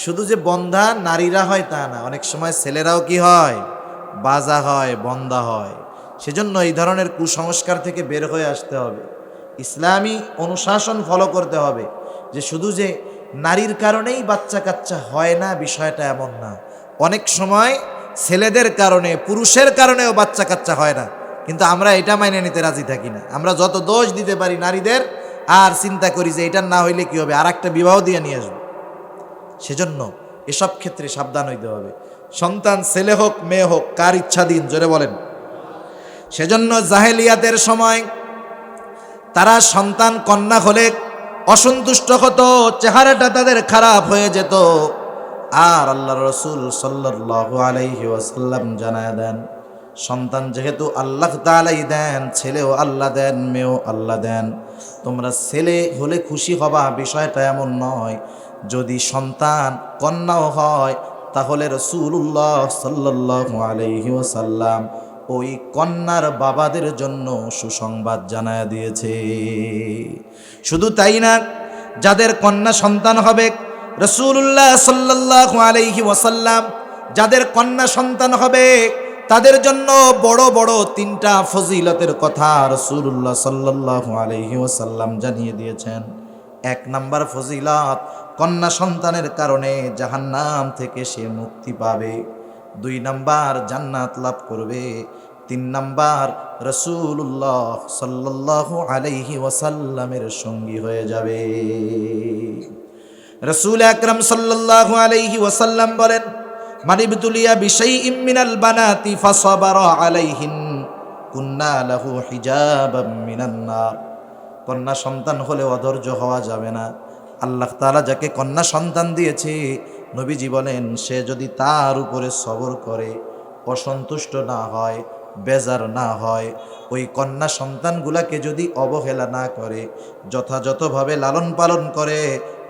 শুধু যে বন্ধা নারীরা হয় তা না, অনেক সময় ছেলেরাও কি হয়? বাজা হয়, বন্ধা হয়। সেজন্য এই ধরনের কুসংস্কার থেকে বের হয়ে আসতে হবে, ইসলামী অনুশাসন ফলো করতে হবে। যে শুধু যে নারীর কারণেই বাচ্চা কাচ্চা হয় না, বিষয়টা এমন না। অনেক সময় ছেলেদের কারণে, পুরুষের কারণেও বাচ্চা কাচ্চা হয় না, কিন্তু আমরা এটা মাইনে নিতে রাজি থাকি না। আমরা যত দোষ দিতে পারি নারীদের, আর চিন্তা করি যে এটা না হইলে কি হবে, আর একটা বিবাহ দিয়ে নিয়ে আসবো। সেজন্য এসব ক্ষেত্রে সাবধান হইতে হবে। সন্তান ছেলে হোক মেয়ে হোক, কার ইচ্ছাধীন, জোরে বলেন। সেজন্য জাহেলিয়াতের সময় তারা সন্তান কন্যা হলে অসন্তুষ্ট হতো, চেহারাটা তাদের খারাপ হয়ে যেত। আর আল্লাহ রসুল সাল্লাল্লাহু আলাইহি ওয়াসাল্লাম জানায় দেন, সন্তান যেহেতু আল্লাহ তাআলাই দেন, ছেলেও আল্লাহ দেন মেয়েও আল্লাহ দেন, তোমরা ছেলে হলে খুশি হবা, বিষয়টা এমন নয়। যদি সন্তান কন্যাও হয় তাহলে রাসূলুল্লাহ সাল্লাল্লাহু আলাইহি ওয়াসাল্লাম ওই কন্যার বাবাদের জন্য সুসংবাদ জানায় দিয়েছে। শুধু তাই না, যাদের কন্যা সন্তান হবে, রাসূলুল্লাহ সাল্লাল্লাহু আলাইহি ওয়াসাল্লাম যাদের কন্যা সন্তান হবে তাদের জন্য বড় বড় তিনটা ফজিলতের কথা রাসূলুল্লাহ সাল্লাল্লাহু আলাইহি ওয়াসাল্লাম জানিয়ে দিয়েছেন। এক নাম্বার ফজিলত, কন্যা সন্তানের কারণে জাহান্নাম থেকে সে মুক্তি পাবে। 2 নাম্বার, জান্নাত লাভ করবে। 3 নাম্বার, রাসূলুল্লাহ সাল্লাল্লাহু আলাইহি ওয়াসাল্লামের সঙ্গী হয়ে যাবে। রাসূল আকরাম সাল্লাল্লাহু আলাইহি ওয়াসাল্লাম বলেন, মানিবতুলিয়া বিশাইইম মিনাল বানাতি ফাসাবারা আলাইহিন কুন্না লাহু হিজাবাম মিনান নার। কন্যা সন্তান হলে অধৈর্য হওয়া যাবে না। আল্লাহ তাআলা যাকে কন্যা সন্তান দিয়েছে, নবীজি বলেন, সে যদি তার উপরে সবর করে, অসন্তুষ্ট না হয়, বেজার না হয়, ওই কন্যা সন্তানগুলাকে যদি অবহেলা না করে, যথাযথভাবে লালন পালন করে,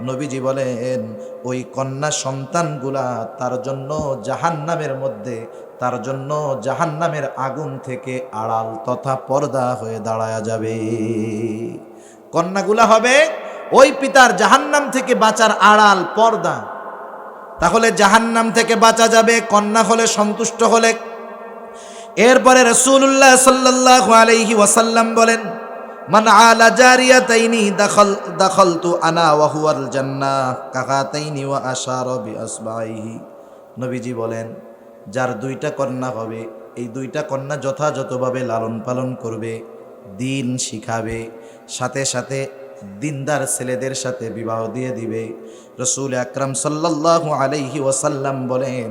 নবীজি বলেন ওই কন্যা সন্তানগুলা তার জন্য জাহান্নামের মধ্যে, তার জন্য জাহান্নামের আগুন থেকে আড়াল তথা পর্দা হয়ে দাঁড়ায়া যাবে। কন্যাগুলা হবে ওই পিতার জাহান্নাম থেকে বাঁচার আড়াল, পর্দা। তাহলে জাহান্নাম থেকে বাঁচা যাবে কন্যা হলে, সন্তুষ্ট হলে। এরপরে রাসূলুল্লাহ সাল্লাল্লাহু আলাইহি ওয়াসাল্লাম বলেন, মান আলা জারিয়াতাইনি দাখালতু আনা ওয়া হুয়াল জান্নাহ কাহাতাইনি ওয়া আশারা বিআসবাইহি। নবীজি বলেন, যার 2টা কন্যা হবে, এই 2টা কন্যা যথাযথভাবে লালন পালন করবে, দিন শিখাবে, সাথে সাথে দিনদার ছেলেদের সাথে বিবাহ দিয়ে দিবে, রাসূল আকরাম সাল্লাল্লাহু আলাইহি ওয়াসাল্লাম বলেন,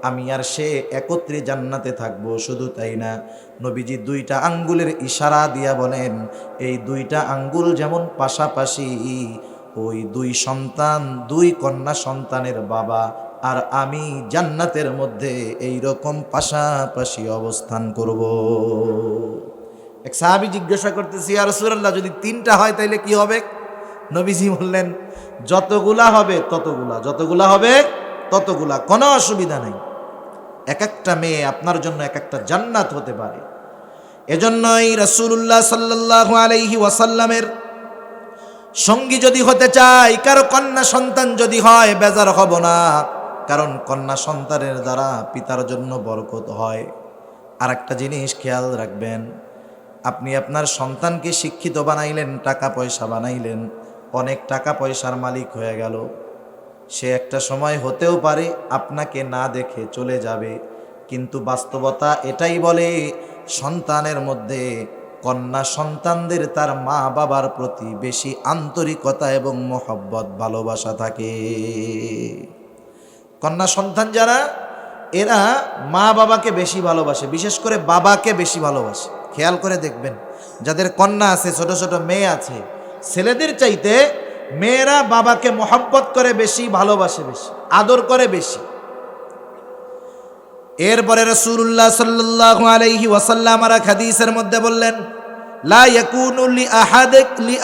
আমি আর সে একত্রে জান্নাতে থাকবো। শুধু তাই না, নবীজি 2টা আঙ্গুলের ইশারা দিয়া বলেন, এই 2টা আঙ্গুল যেমন পাশাপাশি, ওই 2 সন্তান, 2 কন্যা সন্তানের বাবা আর আমি জান্নাতের মধ্যে এই রকম পাশাপাশি অবস্থান করব। এক সাহাবী জিজ্ঞাসা করতেছি, ইয়া রাসূলুল্লাহ, যদি 3টা হয় তাইলে কি হবে? নবীজি বললেন, যতগুলা হবে ততগুলা, যতগুলা হবে ততগুলা, কোনো অসুবিধা নেই। এক একটা মেয়ে আপনার জন্য এক একটা জান্নাত হতে পারে। এজন্যই রাসূলুল্লাহ সাল্লাল্লাহু আলাইহি ওয়াসাল্লামের সঙ্গী যদি হতে চাই, কারো কন্যা সন্তান যদি হয়, বেজার হব না, কারণ কন্যা সন্তানের দ্বারা পিতার জন্য বরকত হয়। আর একটা জিনিস খেয়াল রাখবেন, আপনি আপনার সন্তানকে শিক্ষিত বানাইলেন, টাকা পয়সা বানাইলেন, অনেক টাকা পয়সার মালিক হয়ে গেল, সে একটা সময় হতেও পারে আপনাকে না দেখে চলে যাবে। কিন্তু বাস্তবতা এটাই বলে, সন্তানের মধ্যে, কন্যা সন্তানদের তার মা বাবার প্রতি বেশি আন্তরিকতা এবং মহব্বত, ভালোবাসা থাকে। কন্যা সন্তান যারা, এরা মা বাবাকে বেশি ভালোবাসে, বিশেষ করে বাবাকে বেশি ভালোবাসে। খেয়াল করে দেখবেন, যাদের কন্যা আছে, ছোট ছোট মেয়ে আছে, ছেলেদের চাইতে মেয়েরা বাবাকে মোহাব্বত করে বেশি, ভালোবাসে বেশি, আদর করে বেশি। এরপরে রাসূলুল্লাহ সাল্লাল্লাহু আলাইহি ওয়াসাল্লাম আর হাদিসের মধ্যে বললেন, লা ইয়াকুনু লি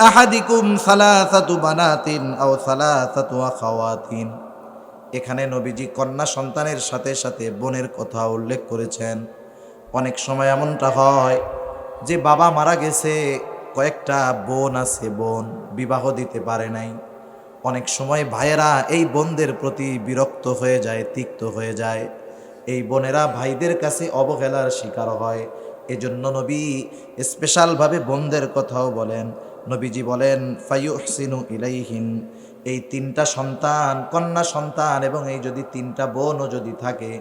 আহাদিকুম সালাসাতু বানাতিন আও সালাসাতু আখাওয়াতিন। এখানে নবীজি কন্যা সন্তানের সাথে সাথে বোনের কথা উল্লেখ করেছেন। অনেক সময় এমনটা হয় যে বাবা মারা গেছে, কয়েকটা বোন আছে, বোন বিবাহ দিতে পারে নাই। অনেক সময় ভাইয়েরা এই বোনদের প্রতি বিরক্ত হয়ে যায়, তিক্ত হয়ে যায়। এই বোনেরা ভাইদের কাছে অবহেলার শিকার হয়। এজন্য নবী স্পেশালভাবে বোনদের কথাও বলেন। নবীজি বলেন, ফায়ুহসিনু ইলাইহিন, এই তিনটা সন্তান, কন্যা সন্তান এবং এই যদি তিনটা বোনও যদি থাকে,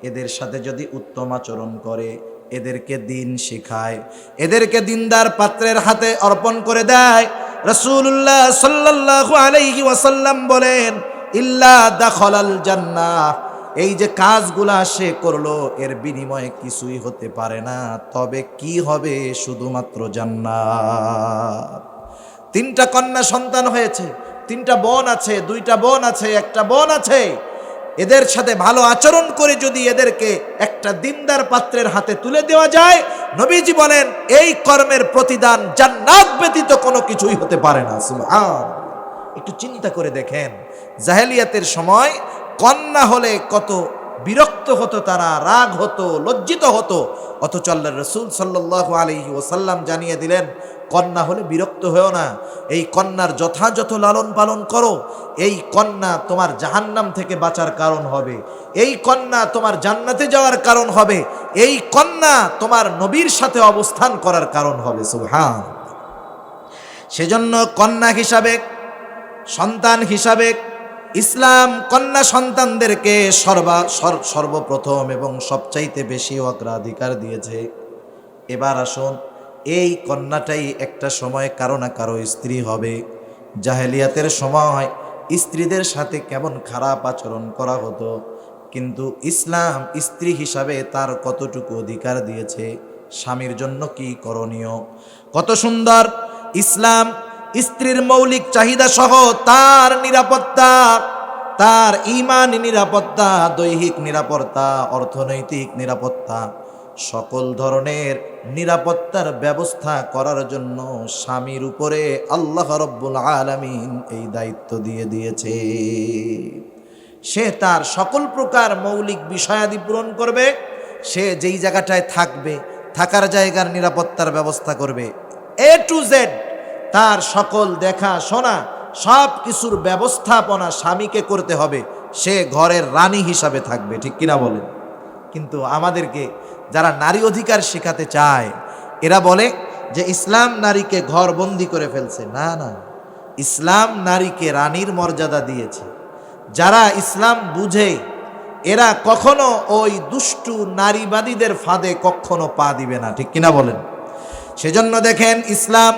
এদের সাথে যদি উত্তম আচরণ করে, এদেরকে দিন শিখায়, এদেরকে দিনদার পাত্রের হাতে অর্পণ করে দেয়, রাসূলুল্লাহ সাল্লাল্লাহু আলাইহি ওয়াসাল্লাম বলেন, ইল্লা দাখালাল জান্নাহ। এই যে কাজগুলা সে করলো, এর বিনিময়ে কিছুই হতে পারে না, তবে কি হবে? শুধুমাত্র জান্নাত। তিনটা কন্যা সন্তান হয়েছে, তিনটা বোন আছে, দুইটা বোন আছে, একটা বোন আছে, এদের সাথে ভালো আচরণ করে যদি এদেরকে একটা দিনদার পাত্রের হাতে তুলে দেওয়া যায়, নবীজি বলেন এই কর্মের প্রতিদান জান্নাত ব্যতীত কোনো কিছুই হতে পারে না। সুবহান। একটু চিন্তা করে দেখেন, জাহেলিয়াতের সময় কন্যা হলে কত বিরক্ত হতো তারা, রাগ হতো, লজ্জিত হতো। অথচ আল্লাহর রাসূল সাল্লাল্লাহু আলাইহি ওয়াসাল্লাম জানিয়ে দিলেন, কন্যা হলে বিরক্ত হও না, এই কন্যার যথাযথ লালন পালন করো। এই কন্যা তোমার জাহান্নাম থেকে বাঁচার কারণ হবে, এই কন্যা তোমার জান্নাতে যাওয়ার কারণ হবে, এই কন্যা তোমার নবীর সাথে অবস্থান করার কারণ হবে। সুবহান। সেজন্য কন্যা হিসাবে, সন্তান হিসাবে ইসলাম কন্যা সন্তানদেরকে সর্বপ্রথম এবং সবচাইতে বেশি অগ্রাধিকার দিয়েছে। এবার আসুন, এই কন্যাটাই একটা সময় কারো না কারো স্ত্রী হবে। জাহেলিয়াতের সময় স্ত্রীদের সাথে কেমন খারাপ আচরণ করা হতো, কিন্তু ইসলাম স্ত্রী হিসাবে তার কতটুকু অধিকার দিয়েছে, স্বামীর জন্য কি করণীয়, কত সুন্দর ইসলাম স্ত্রীর মৌলিক চাহিদা সহ তার নিরাপত্তা, তার ঈমান নিরাপত্তা, দৈহিক নিরাপত্তা, অর্থনৈতিক নিরাপত্তা, সকল ধরনের নিরাপত্তার ব্যবস্থা করার জন্য স্বামীর উপরে আল্লাহ রাব্বুল আলামিন এই দায়িত্ব দিয়ে দিয়েছে। সে তার সকল প্রকার মৌলিক বিষয়াদি পূরণ করবে, সে যেই জায়গাটায় থাকবে থাকার জায়গার নিরাপত্তার ব্যবস্থা করবে, এ টু জেড তার সকল দেখা শোনা সব কিছুর ব্যবস্থাপনা স্বামীকে করতে হবে। সে ঘরের রানী হিসাবে থাকবে, ঠিক কিনা বলেন? কিন্তু আমাদেরকে যারা নারী অধিকার শেখাতে চায়, এরা বলে যে ইসলাম নারীকে ঘর বন্দি করে ফেলছে। না না, ইসলাম নারীকে রানীর মর্যাদা দিয়েছে। যারা ইসলাম বুঝে এরা কখনো ওই দুষ্টু নারীবাদীদের ফাঁদে কখনো পা দিবে না, ঠিক কিনা বলেন? সেজন্য দেখেন, ইসলাম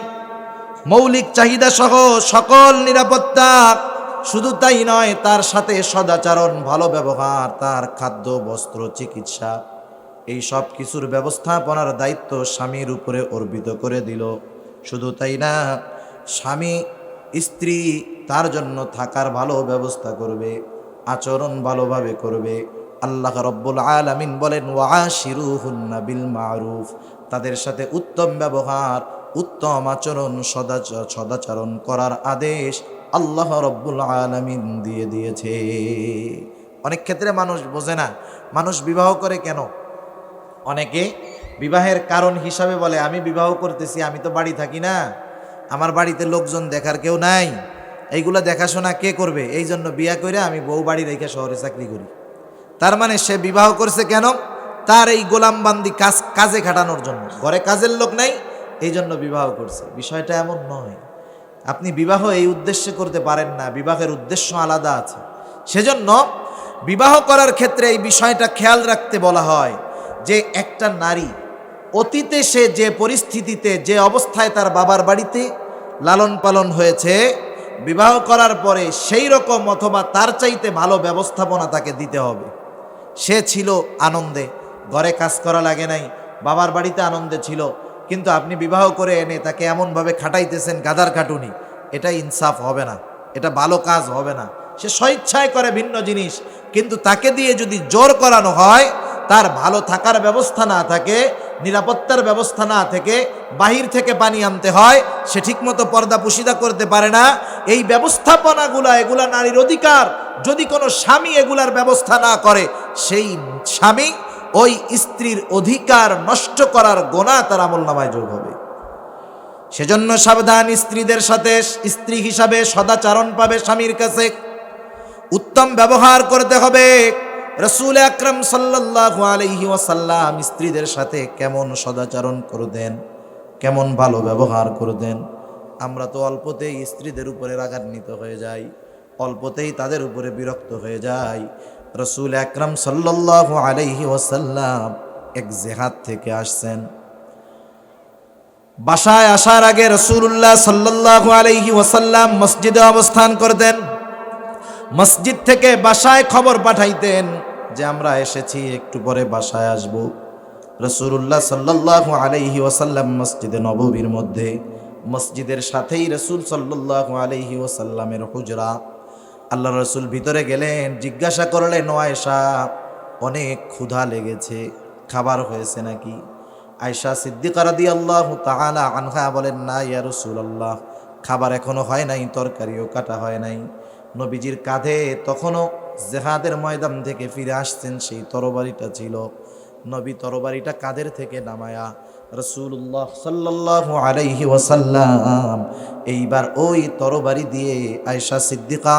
মৌলিক চাহিদা সহ সকল নিরাপত্তা, শুধু তাই নয়, তার সাথে সদাচরণ, ভালো ব্যবহার, তার খাদ্য, বস্ত্র, চিকিৎসা, এই সব কিছুর ব্যবস্থাপনার দায়িত্ব স্বামীর উপরে অর্পিত করে দিল। শুধু তাই না, স্বামী স্ত্রী তার জন্য থাকার ভালো ব্যবস্থা করবে, আচরণ ভালোভাবে করবে। আল্লাহ রাব্বুল আলামিন বলেন, ওয়াশিরুহুন্না বিল মারুফ, তাদের সাথে উত্তম ব্যবহার, উত্তম আচরণ, সদাচরণ করার আদেশ আল্লাহ রাব্বুল আলামিন দিয়ে দিয়েছে। অনেক ক্ষেত্রে মানুষ বোঝে না, মানুষ বিবাহ করে কেন? অনেকে বিবাহের কারণ হিসাবে বলে, আমি বিবাহ করতেছি, আমি তো বাড়ি থাকি না, আমার বাড়িতে লোকজন দেখার কেউ নাই, এইগুলো দেখাশোনা কে করবে? এই জন্য বিয়া করে আমি বউ বাড়ি রেখে শহরে চাকরি করি। তার মানে সে বিবাহ করছে কেন? তার এই গোলামবান্দি কাজে খাটানোর জন্য। ঘরে কাজের লোক নাই, এই জন্য বিবাহ করছে। বিষয়টা এমন নয়। আপনি বিবাহ এই উদ্দেশ্যে করতে পারেন না, বিবাহের উদ্দেশ্য আলাদা আছে। সেজন্য বিবাহ করার ক্ষেত্রে এই বিষয়টা খেয়াল রাখতে বলা হয় যে একটা নারী অতীতে সে যে পরিস্থিতিতে, যে অবস্থায় তার বাবার বাড়িতে লালন পালন হয়েছে, বিবাহ করার পরে সেই রকম অথবা তার চাইতে ভালো ব্যবস্থাপনা তাকে দিতে হবে। সে ছিল আনন্দে, ঘরে কাজ করা লাগে নাই, বাবার বাড়িতে আনন্দে ছিল, কিন্তু আপনি বিবাহ করে এনে তাকে এমনভাবে খাটাইতেছেন গাদার খাটুনি, এটা ইনসাফ হবে না, এটা ভালো কাজ হবে না। সে স্বেচ্ছায় করে ভিন্ন জিনিস, কিন্তু তাকে দিয়ে যদি জোর করানো হয়, তার ভালো থাকার ব্যবস্থা না থাকে, নিরাপত্তার ব্যবস্থা না থেকে বাহির থেকে পানি আনতে হয়, সে ঠিকমতো পর্দা পুশিদা করতে পারে না, এই ব্যবস্থাপনাগুলা এগুলা নারীর অধিকার। যদি কোনো স্বামী এগুলার ব্যবস্থা না করে, সেই স্বামী ওই স্ত্রীর অধিকার নষ্ট করার গুনাহ তার আমলনামায় যোগ হবে। সেজন্য সাবধান, স্ত্রীদের সাথে স্ত্রী হিসাবে সদাচরণ পাবে স্বামীর কাছে, উত্তম ব্যবহার করতে হবে। রাসূল আকরাম সাল্লাল্লাহু আলাইহি ওয়াসাল্লাম স্ত্রীদের সাথে কেমন সদাচরণ করতেন, কেমন ভালো ব্যবহার করতেন। আমরা তো অল্পতেই স্ত্রীদের উপরে রাগান্বিত হয়ে যাই, অল্পতেই তাদের উপরে বিরক্ত হয়ে যাই। রাসূল আকরাম সাল্লাল্লাহু আলাইহি ওয়াসাল্লাম এক জিহাদ থেকে আসছেন। বাসায় আসার আগে রাসূলুল্লাহ সাল্লাল্লাহু আলাইহি ওয়াসাল্লাম মসজিদে অবস্থান করতেন। মসজিদ থেকে বাসায় খবর পাঠাইতেন যে আমরা এসেছি, একটু পরে বাসায় আসব। রাসূলুল্লাহ সাল্লাল্লাহু আলাইহি ওয়াসাল্লাম মসজিদে নববীর মধ্যে, মসজিদের সাথেই রাসূল সাল্লাল্লাহু আলাইহি ওয়াসাল্লামের হুজরা। আল্লাহ রাসূল ভিতরে গেলেন, জিজ্ঞাসা করলেন, ও আয়েশা, অনেক ক্ষুধা লেগেছে, খাবার হয়েছে নাকি? আয়েশা সিদ্দিকা রাদিয়াল্লাহু তাআলা আনহা বলেন, না ইয়া রাসূলুল্লাহ, খাবার এখনো হয় নাই, তরকারিও কাটা হয় নাই। নবীজির কাঁধে তখনও জিহাদের ময়দান থেকে ফিরে আসছেন সেই তরবারিটা ছিল। নবী তরবারিটা কাঁধের থেকে নামায়া রাসূলুল্লাহ সাল্লাল্লাহু আলাইহি ওয়াসাল্লাম এইবার ওই তরবারি দিয়ে আয়েশা সিদ্দিকা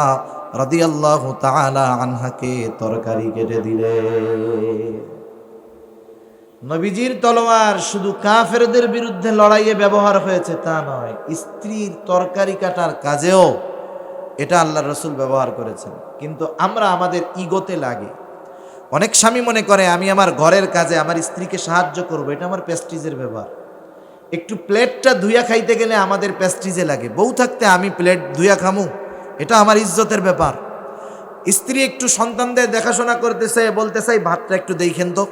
রাদিয়াল্লাহু তাআলা আনহাকে তরকারি কেটে দিলেন। নবীজির তলোয়ার শুধু কাফেরদের বিরুদ্ধে লড়াইয়ে ব্যবহার হয়েছে তা নয়, স্ত্রীর তরকারি কাটার কাজেও এটা আল্লাহর রাসূল ব্যবহার করেছেন। কিন্তু আমরা আমাদের ইগোতে লাগে, অনেক স্বামী মনে করে আমি আমার ঘরের কাজে আমার স্ত্রীকে সাহায্য করব, এটা আমার প্রেস্টিজের ব্যাপার। একটু প্লেটটা ধুইয়া খাইতে গেলে আমাদের প্রেস্টিজে লাগে, বউ থাকতে আমি প্লেট ধুইয়া খামু, এটা আমার ইজ্জতের ব্যাপার। স্ত্রী একটু সন্তানদের দেখাশোনা করতেছে, বলতেছে ভাতটা একটু দেখেন তো,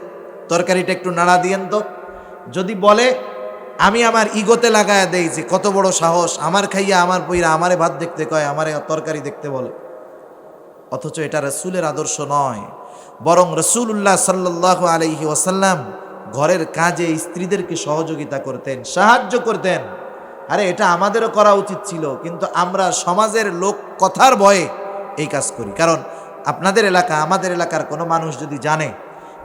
তরকারিটা একটু নাড়া দিয়েন তো, যদি বলে আমি আমার ইগোতে লাগায়া দেই যে কত বড় সাহস, আমার খাইয়া আমার পইরা আমারে ভাত দেখতে কয়, আমারে তরকারি দেখতে বলে। অথচ এটা রাসূলের আদর্শ নয়, বরং রাসূলুল্লাহ সাল্লাল্লাহু আলাইহি ওয়াসাল্লাম ঘরের কাজে স্ত্রীদেরকে সহযোগিতা করতেন, সাহায্য করতেন। আরে এটা আমাদেরও করা উচিত ছিল, কিন্তু আমরা সমাজের লোক কথার ভয়ে এই কাজ করি। কারণ আপনাদের এলাকা, আমাদের এলাকার কোনো মানুষ যদি জানে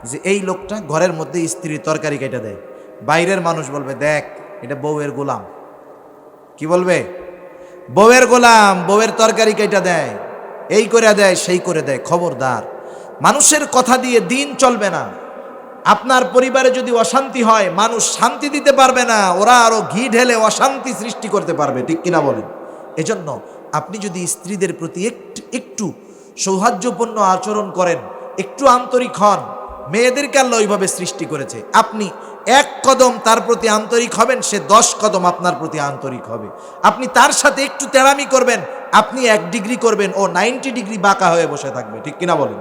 যে এই লোকটা ঘরের মধ্যে স্ত্রীর তরকারি কেটে দেয়, বাইরের মানুষ বলবে, দেখ এটা বউয়ের গোলাম। কি বলবে? বউয়ের গোলাম, বউয়ের তরকারি কেটে দেয়, এই করে দেয়, সেই করে দেয়। খবরদার, মানুষের কথা দিয়ে দিন চলবে না। আপনার পরিবারে যদি অশান্তি হয়, মানুষ শান্তি দিতে পারবে না, ওরা আরো ঘি ঢেলে অশান্তি সৃষ্টি করতে পারবে, ঠিক কিনা বলেন? এজন্য আপনি যদি স্ত্রীদের প্রতি একটু সৌহার্দ্যপূর্ণ আচরণ করেন, একটু আন্তরিক হন, মেয়েদেরকে আল্লাহ ওইভাবে সৃষ্টি করেছে, আপনি এক কদম তার প্রতি আন্তরিক হবেন, সে 10 কদম আপনার প্রতি আন্তরিক হবে। আপনি তার সাথে একটু তেড়ামি করবেন, আপনি 1 ডিগ্রি করবেন, ও 90 ডিগ্রি বাঁকা হয়ে বসে থাকবে, ঠিক কিনা বলেন?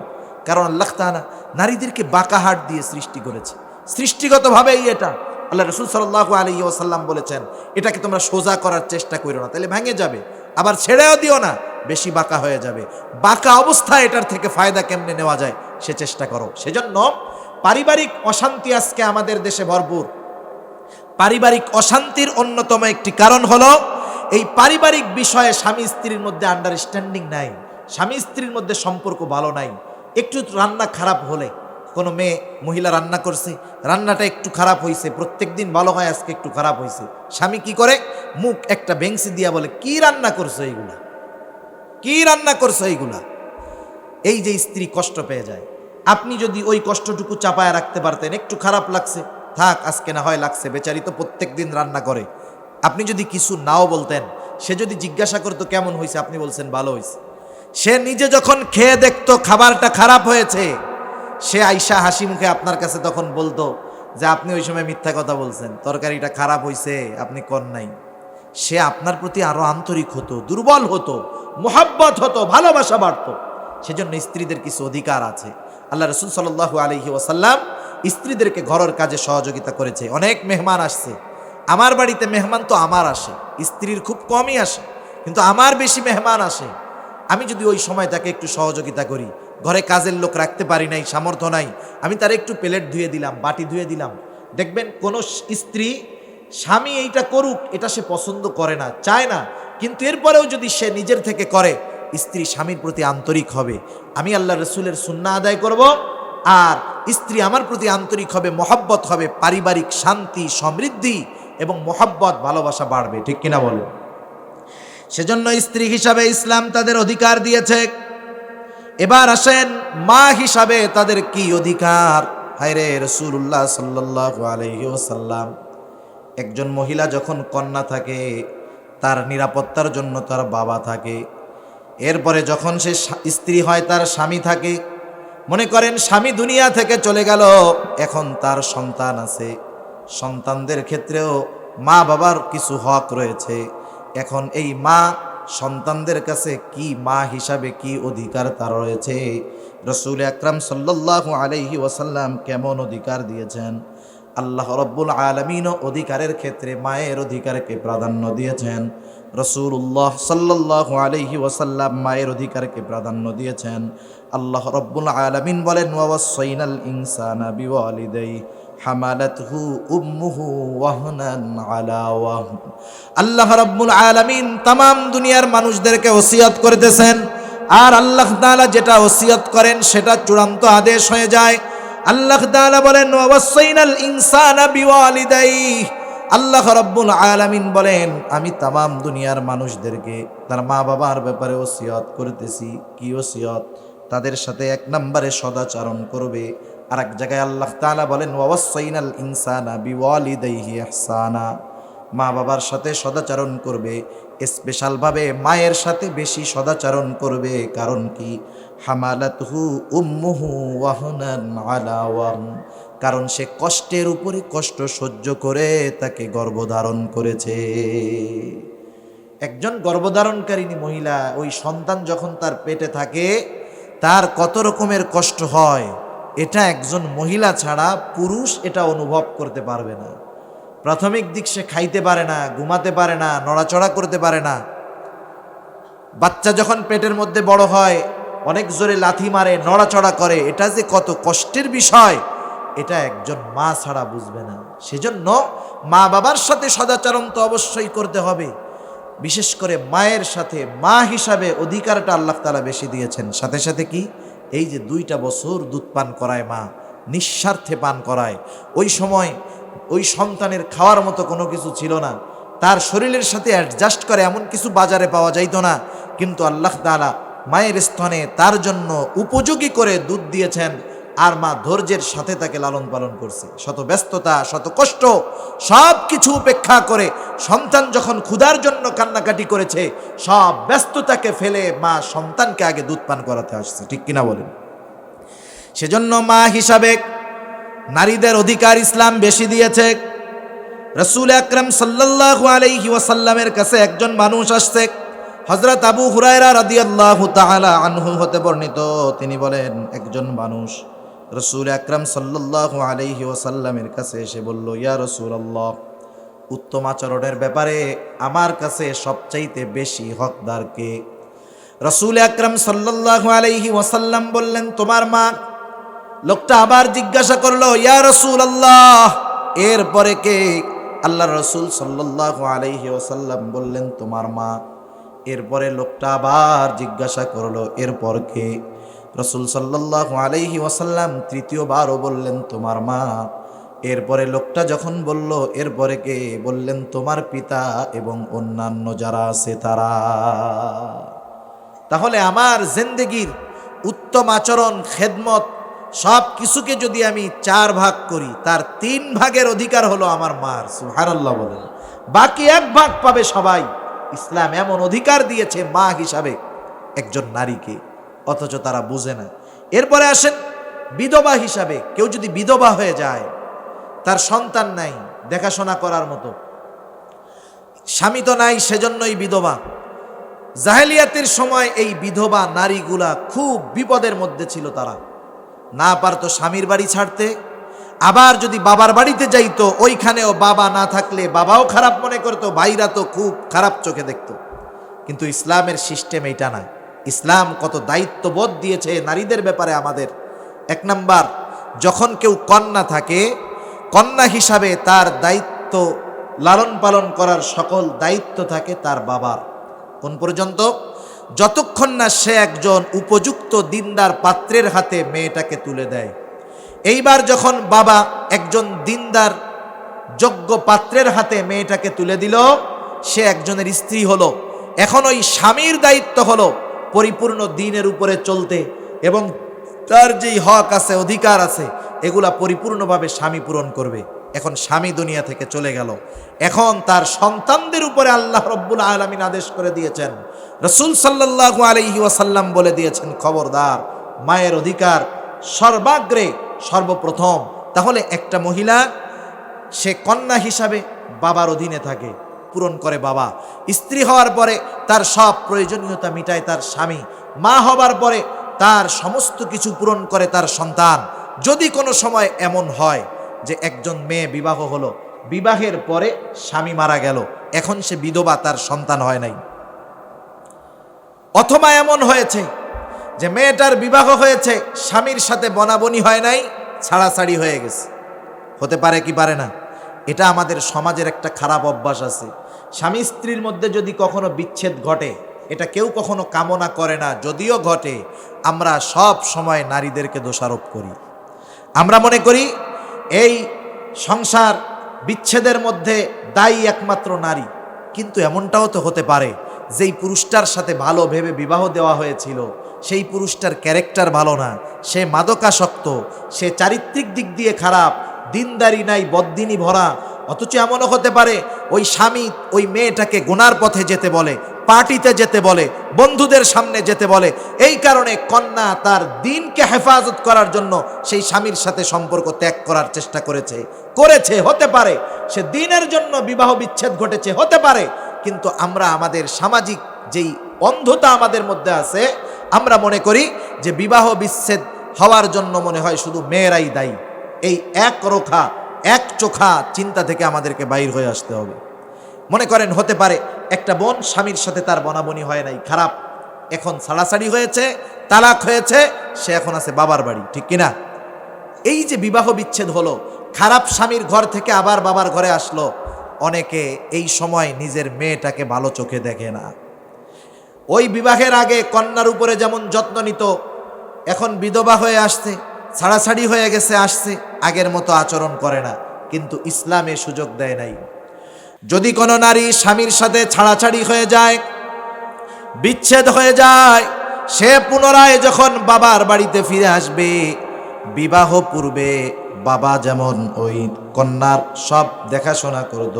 কারণ আল্লাহ তাআলা নারীদেরকে বাঁকা হাট দিয়ে সৃষ্টি করেছে, সৃষ্টিগতভাবেই এটা। আল্লাহ রাসূল সাল্লাল্লাহু আলাইহি ওয়াসাল্লাম বলেছেন, এটাকে তোমরা সোজা করার চেষ্টা করো না, তাহলে ভেঙে যাবে, আবার ছেড়েও দিও না, বেশি বাঁকা হয়ে যাবে। বাঁকা অবস্থায় এটার থেকে ফায়দা কেমনে নেওয়া যায় সে চেষ্টা করো। সেজন্য পারিবারিক অশান্তি আজকে আমাদের দেশে ভরপুর। পারিবারিক অশান্তির অন্যতম একটি কারণ হলো এই পারিবারিক বিষয়ে স্বামী স্ত্রীর মধ্যে আন্ডারস্ট্যান্ডিং নাই, স্বামী স্ত্রীর মধ্যে সম্পর্ক ভালো নাই। একটু রান্না খারাপ হলে, কোনো মহিলা রান্না করছে, রান্নাটা একটু খারাপ হয়েছে, প্রত্যেকদিন ভালো হয়, আজকে একটু খারাপ হয়েছে, স্বামী কি করে? মুখ একটা বেংসি দিয়া বলে, কি রান্না করছো এইগুলা, কি রান্না করছো এইগুলা। এই যে স্ত্রী কষ্ট পেয়ে যায়। আপনি যদি ওই কষ্টটুকু চাপায় রাখতে পারতেন, একটু খারাপ লাগছে, থাক আজকে না হয় লাগছে, বেচারি তো প্রত্যেক দিন রান্না করে, আপনি যদি কিছু নাও বলতেন, সে যদি জিজ্ঞাসা করতো কেমন হয়েছে, আপনি বলছেন ভালো হয়েছে, সে নিজে যখন খেয়ে দেখতো খাবারটা খারাপ হয়েছে, সে আইসা হাসি মুখে আপনার কাছে তখন বলতো যে আপনি ওই সময় মিথ্যা কথা বলছেন, তরকারিটা খারাপ হয়েছে, আপনি কর নাই। সে আপনার প্রতি আরো আন্তরিক হতো, দুর্বল হতো, মোহাব্বত হতো, ভালোবাসা বাড়তো। সেজন্য স্ত্রীদের কিছু অধিকার আছে। আল্লাহ রাসূল সাল্লাল্লাহু আলাইহি ওয়াসাল্লাম স্ত্রীদেরকে ঘরের কাজে সহযোগিতা করেছে। অনেক মেহমান আসছে, আমার বাড়িতে মেহমান তো আমার আসে, স্ত্রীর খুব কমই আসে, কিন্তু আমার বেশি মেহমান আসে। আমি যদি ওই সময় তাকে একটু সহযোগিতা করি, ঘরে কাজের লোক রাখতে পারি নাই, সামর্থ্য নাই, আমি তার একটু প্লেট ধুয়ে দিলাম, বাটি ধুয়ে দিলাম, দেখবেন কোন স্ত্রী স্বামী এইটা করুক এটা সে পছন্দ করে না, চায় না, কিন্তু এরপরেও যদি সে নিজের থেকে করে, স্ত্রী স্বামীর প্রতি আন্তরিক হবে। আমি আল্লাহ রসুলের সুন্নাহ আদায় করব, আর স্ত্রী আমার প্রতি আন্তরিক হবে, মহব্বত হবে, পারিবারিক শান্তি, সমৃদ্ধি এবং মহব্বত, ভালোবাসা বাড়বে। ঠিক কিনা বলে? সেজন্য স্ত্রী হিসাবে ইসলাম তাদের অধিকার দিয়েছে। এবার আসেন মা হিসাবে তাদের কি অধিকার। হায়রে রাসূলুল্লাহ সাল্লাল্লাহু আলাইহি ওয়াসাল্লাম, একজন মহিলা যখন কন্যা থাকে তার নিরাপত্তার জন্য তার বাবা থাকে, এরপরে যখন সে স্ত্রী হয় তার স্বামী থাকে। মনে করেন স্বামী দুনিয়া থেকে চলে গেল, এখন তার সন্তান আছে, সন্তানদের ক্ষেত্রেও মা বাবার কিছু হক রয়েছে। এখন এই মা সন্তানদের কাছে কি মা হিসাবে কি অধিকার তার রয়েছে, রাসূল আকরাম সাল্লাল্লাহু আলাইহি ওয়াসাল্লাম কেমন অধিকার দিয়েছেন। আল্লাহ রাব্বুল আলামিন অধিকারের ক্ষেত্রে মায়ের অধিকারকে প্রাধান্য দিয়েছেন। রাসূলুল্লাহ সাল্লাল্লাহু আলাইহি ওয়াসাল্লাম মায়ের অধিকারকে প্রাধান্য দিয়েছেন। আল্লাহ রাব্বুল আলামিন বলেন, ওয়াসাইনাল ইনসানা বিওয়ালিদাইহি হামালাতহু উম্মুহু ওয়াহনান আলা ওয়াহন। আল্লাহ রাব্বুল আলামিন তামাম দুনিয়ার মানুষদেরকে ওসিয়ত করতেছেন, আর আল্লাহ তাআলা যেটা ওসিয়ত করেন সেটা চূড়ান্ত আদেশ হয়ে যায়। আল্লাহ তাআলা বলেন, ওয়াসাইনাল ইনসানা বিওয়ালিদাইহি। আল্লাহ রাব্বুল আলামিন বলেন, আমি তামাম দুনিয়ার মানুষদেরকে তার মা বাবার ব্যাপারে ওসিয়ত করতেছি। কি ওসিয়ত? তাদের সাথে এক নম্বরে সদাচরণ করবে। আর এক জায়গায় আল্লাহ তাআলা বলেন, ওয়াসাইনাল ইনসানা বিওয়ালিদাইহি ইহসানা। মা বাবার সাথে সদাচরণ করবে, স্পেশালভাবে মায়ের সাথে বেশি সদাচরণ করবে। কারণ কি? হামালাতহু উম্মুহু ওয়াহনান আলা ওয়াহন। কারণ সে কষ্টের উপরে কষ্ট সহ্য করে তাকে গর্ভধারণ করেছে। একজন গর্ভধারণকারিণী মহিলা, ওই সন্তান যখন তার পেটে থাকে তার কত রকমের কষ্ট হয়, এটা একজন মহিলা ছাড়া পুরুষ এটা অনুভব করতে পারবে না। প্রাথমিক দিক সে খাইতে পারে না, ঘুমাতে পারে না, নড়াচড়া করতে পারে না। বাচ্চা যখন পেটের মধ্যে বড় হয় অনেক জোরে লাথি মারে, নড়াচড়া করে, এটা যে কত কষ্টের বিষয় এটা একজন মা ছাড়া বুঝবে না। সেজন্য মা বাবার সাথে সদাচরণ তো অবশ্যই করতে হবে। বিশেষ করে মায়ের সাথে মা হিসাবে অধিকারটা আল্লাহ তাআলা বেশি দিয়েছেন। সাথে সাথে কি, এই যে 2টা বছর দুধ পান করায় মা, নিঃস্বার্থে পান করায়। ওই সময় ওই সন্তানের খাওয়ার মতো কোনো কিছু ছিল না, তার শরীরের সাথে অ্যাডজাস্ট করে এমন কিছু বাজারে পাওয়া যাইতো না, কিন্তু আল্লাহ তাআলা মায়ের স্তনে তার জন্য উপযোগী করে দুধ দিয়েছেন। আর মা ধৈর্যের সাথে তাকে লালন পালন করছে। শত ব্যস্ততা, শত কষ্ট সব কিছু উপেক্ষা করে সন্তান যখন ক্ষুধার জন্য কান্নাকাটি করেছে, সব ব্যস্ততাকে ফেলে মা সন্তানকে আগে দুধ পান করাতে আসছে। ঠিক কিনা বলেন? সেজন্য মা হিসাবে নারীদের অধিকার ইসলাম বেশি দিয়েছে। রাসূল আকরাম সাল্লাল্লাহু আলাইহি ওয়াসাল্লামের কাছে একজন মানুষ আসছে। হযরত আবু হুরায়রা রাদিয়াল্লাহু তাআলা আনহু হতে বর্ণিত, তিনি বলেন, একজন মানুষ রাসূল আকরাম সাল্লাল্লাহু আলাইহি ওয়াসাল্লামের কাছে এসে বলল, ইয়া রাসূলুল্লাহ, উত্তম আচরণের ব্যাপারে আমার কাছে সবচাইতে বেশি হকদার কে? রাসূল আকরাম সাল্লাল্লাহু আলাইহি ওয়াসাল্লাম বললেন, তোমার মা। লোকটা আবার জিজ্ঞাসা করলো, ইয়া রাসূলুল্লাহ, এরপরে কে? আল্লাহ রাসূল সাল্লাল্লাহু আলাইহি ওয়াসাল্লাম বললেন, তোমার মা। এরপরে লোকটা আবার জিজ্ঞাসা করলো, এরপর কে? রাসূল সাল্লাল্লাহু আলাইহি ওয়াসাল্লাম তৃতীয়বারও বললেন, তোমার মা। এরপরে লোকটা যখন বলল এরপরে কে, বললেন, তোমার পিতা এবং অন্যান্য যারা আছে তারা। তাহলে আমার জিন্দেগির উত্তম আচরণ, খেদমত সব কিছুকে যদি আমি 4 ভাগ করি, তার 3 ভাগের অধিকার হলো আমার মার। সুবহানাল্লাহ বলেন। বাকি 1 ভাগ পাবে সবাই। ইসলাম এমন অধিকার দিয়েছে মা হিসাবে একজন নারীকে, অথচ তারা বুঝে না। এরপরে আসেন বিধবা হিসাবে। কেউ যদি বিধবা হয়ে যায়, তার সন্তান নাই দেখাশোনা করার মতো, স্বামী তো নাই, সেজন্যই বিধবা। জাহেলিয়াতের সময় এই বিধবা নারীগুলা খুব বিপদের মধ্যে ছিল। তারা না পারতো স্বামীর বাড়ি ছাড়তে, আবার যদি বাবার বাড়িতে যাইতো ওইখানেও বাবা না থাকলে বাবাও খারাপ মনে করতো, ভাইরা তো খুব খারাপ চোখে দেখতো। কিন্তু ইসলামের সিস্টেম এইটা না। ইসলাম কত দায়িত্ববোধ দিয়েছে নারীদের ব্যাপারে আমাদের। এক নাম্বার, যখন কেউ কন্যা থাকে, কন্যা হিসাবে তার দায়িত্ব লালন পালন করার সকল দায়িত্ব থাকে তার বাবার। কোন পর্যন্ত? যতক্ষণ না সে একজন উপযুক্ত দিনদার পাত্রের হাতে মেয়েটাকে তুলে দেয়। এইবার যখন বাবা একজন দিনদার যোগ্য পাত্রের হাতে মেয়েটাকে তুলে দিল, সে একজনের স্ত্রী হলো। এখন ওই স্বামীর দায়িত্ব হলো পরিপূর্ণ দ্বীনের উপরে চলতে, এবং তার যেই হক আছে, অধিকার আছে, এগুলা পরিপূর্ণভাবে স্বামী পূরণ করবে। এখন স্বামী দুনিয়া থেকে চলে গেল, এখন তার সন্তানদের উপরে আল্লাহ রব্বুল আলামিন আদেশ করে দিয়েছেন, রাসূল সাল্লাল্লাহু আলাইহি ওয়াসাল্লাম বলে দিয়েছেন, খবরদার, মায়ের অধিকার সর্বাগ্রে, সর্বপ্রথম। তাহলে একটা মহিলা সে কন্যা হিসাবে বাবার অধীনে থাকে, পূরণ করে বাবা। স্ত্রী হওয়ার পরে তার সব প্রয়োজনীয়তা মিটায় তার স্বামী। মা হবার পরে তার সমস্ত কিছু পূরণ করে তার সন্তান। যদি কোনো সময় এমন হয় যে একজন মেয়ে বিবাহ হলো, বিবাহের পরে স্বামী মারা গেল, এখন সে বিধবা, তার সন্তান হয় নাই। অথবা এমন হয়েছে যে মেয়েটার বিবাহ হয়েছে, স্বামীর সাথে বনাবনি হয় নাই, ছাড়াছাড়ি হয়ে গেছে। হতে পারে কি পারে না? এটা আমাদের সমাজের একটা খারাপ অভ্যাস আছে। স্বামী স্ত্রীর মধ্যে যদি কখনো বিচ্ছেদ ঘটে, এটা কেউ কখনো কামনা করে না, যদিও ঘটে, আমরা সব সময় নারীদেরকে দোষারোপ করি। আমরা মনে করি এই সংসার বিচ্ছেদের মধ্যে দায়ী একমাত্র নারী। কিন্তু এমনটাও তো হতে পারে যেই পুরুষটার সাথে ভালো ভেবে বিবাহ দেওয়া হয়েছিল, সেই পুরুষটার ক্যারেক্টার ভালো না, সে মাদকাসক্ত, সে চারিত্রিক দিক দিয়ে খারাপ, দিনদারি নাই, বদ্দিনী ভরা। অথচ এমনও হতে পারে ওই স্বামী ওই মেয়েটাকে গুনার পথে যেতে বলে, পার্টিতে যেতে বলে, বন্ধুদের সামনে যেতে বলে। এই কারণে কন্যা তার দিনকে হেফাজত করার জন্য সেই স্বামীর সাথে সম্পর্ক ত্যাগ করার চেষ্টা করেছে। হতে পারে সে দিনের জন্য বিবাহ বিচ্ছেদ ঘটেছে, হতে পারে। কিন্তু আমরা আমাদের সামাজিক যেই অন্ধতা আমাদের মধ্যে আছে, আমরা মনে করি যে বিবাহ বিচ্ছেদ হওয়ার জন্য মনে হয় শুধু মেয়েরাই দায়ী। এই এক চোখা চিন্তা থেকে আমাদেরকে বাইর হয়ে আসতে হবে। মনে করেন হতে পারে একটা বোন স্বামীর সাথে তার বনাবনি হয় নাই, খারাপ, এখন ছাড়াছাড়ি হয়েছে, তালাক হয়েছে, সে এখন আছে বাবার বাড়ি, ঠিক কিনা? এই যে বিবাহ বিচ্ছেদ হলো, খারাপ স্বামীর ঘর থেকে আবার বাবার ঘরে আসলো, অনেকে এই সময় নিজের মেয়েটাকে ভালো চোখে দেখে না। ওই বিবাহের আগে কন্যার উপরে যেমন যত্ন নিত, এখন বিধবা হয়ে আসছে, ছাড়াছাড়ি হয়ে গেছে, আসছে, আগের মতো আচরণ করে না। কিন্তু ইসলামে সুযোগ দেয় নাই। যদি কোনো নারী স্বামীর সাথে ছাড়াছাড়ি হয়ে যায়, বিচ্ছেদ হয়ে যায়, সে পুনরায় যখন বাবার বাড়িতে ফিরে আসবে, বিবাহ পূর্বে বাবা যেমন ওই কন্যার সব দেখাশোনা করত,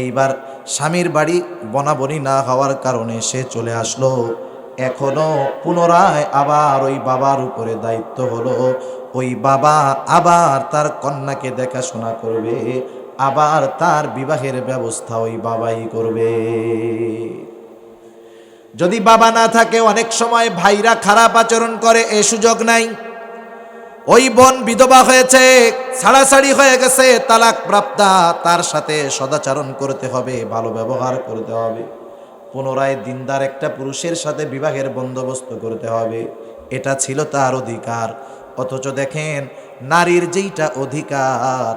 এইবার স্বামীর বাড়ি বনাবনি না হওয়ার কারণে সে চলে আসলো। এখনো পুনরায় আবার ওই বাবার উপরে দায়িত্ব হলো, ওই বাবা আবার তার কন্যাকে দেখাশোনা করবে, আবার তার বিবাহের ব্যবস্থা ওই বাবাই করবে। যদি বাবা না থাকে, অনেক সময় ভাইরা খারাপ আচরণ করে, এ সুযোগ নাই। ওই বোন বিধবা হয়েছে, ছাড়াছাড়ি হয়ে গেছে, তালাক প্রাপ্তা, তার সাথে সদাচরণ করতে হবে, ভালো ব্যবহার করতে হবে, পুনরায় দিনদার একটা পুরুষের সাথে বিবাহের বন্দোবস্ত করতে হবে। এটা ছিল তার অধিকার। অথচ দেখেন নারীর যেইটা অধিকার,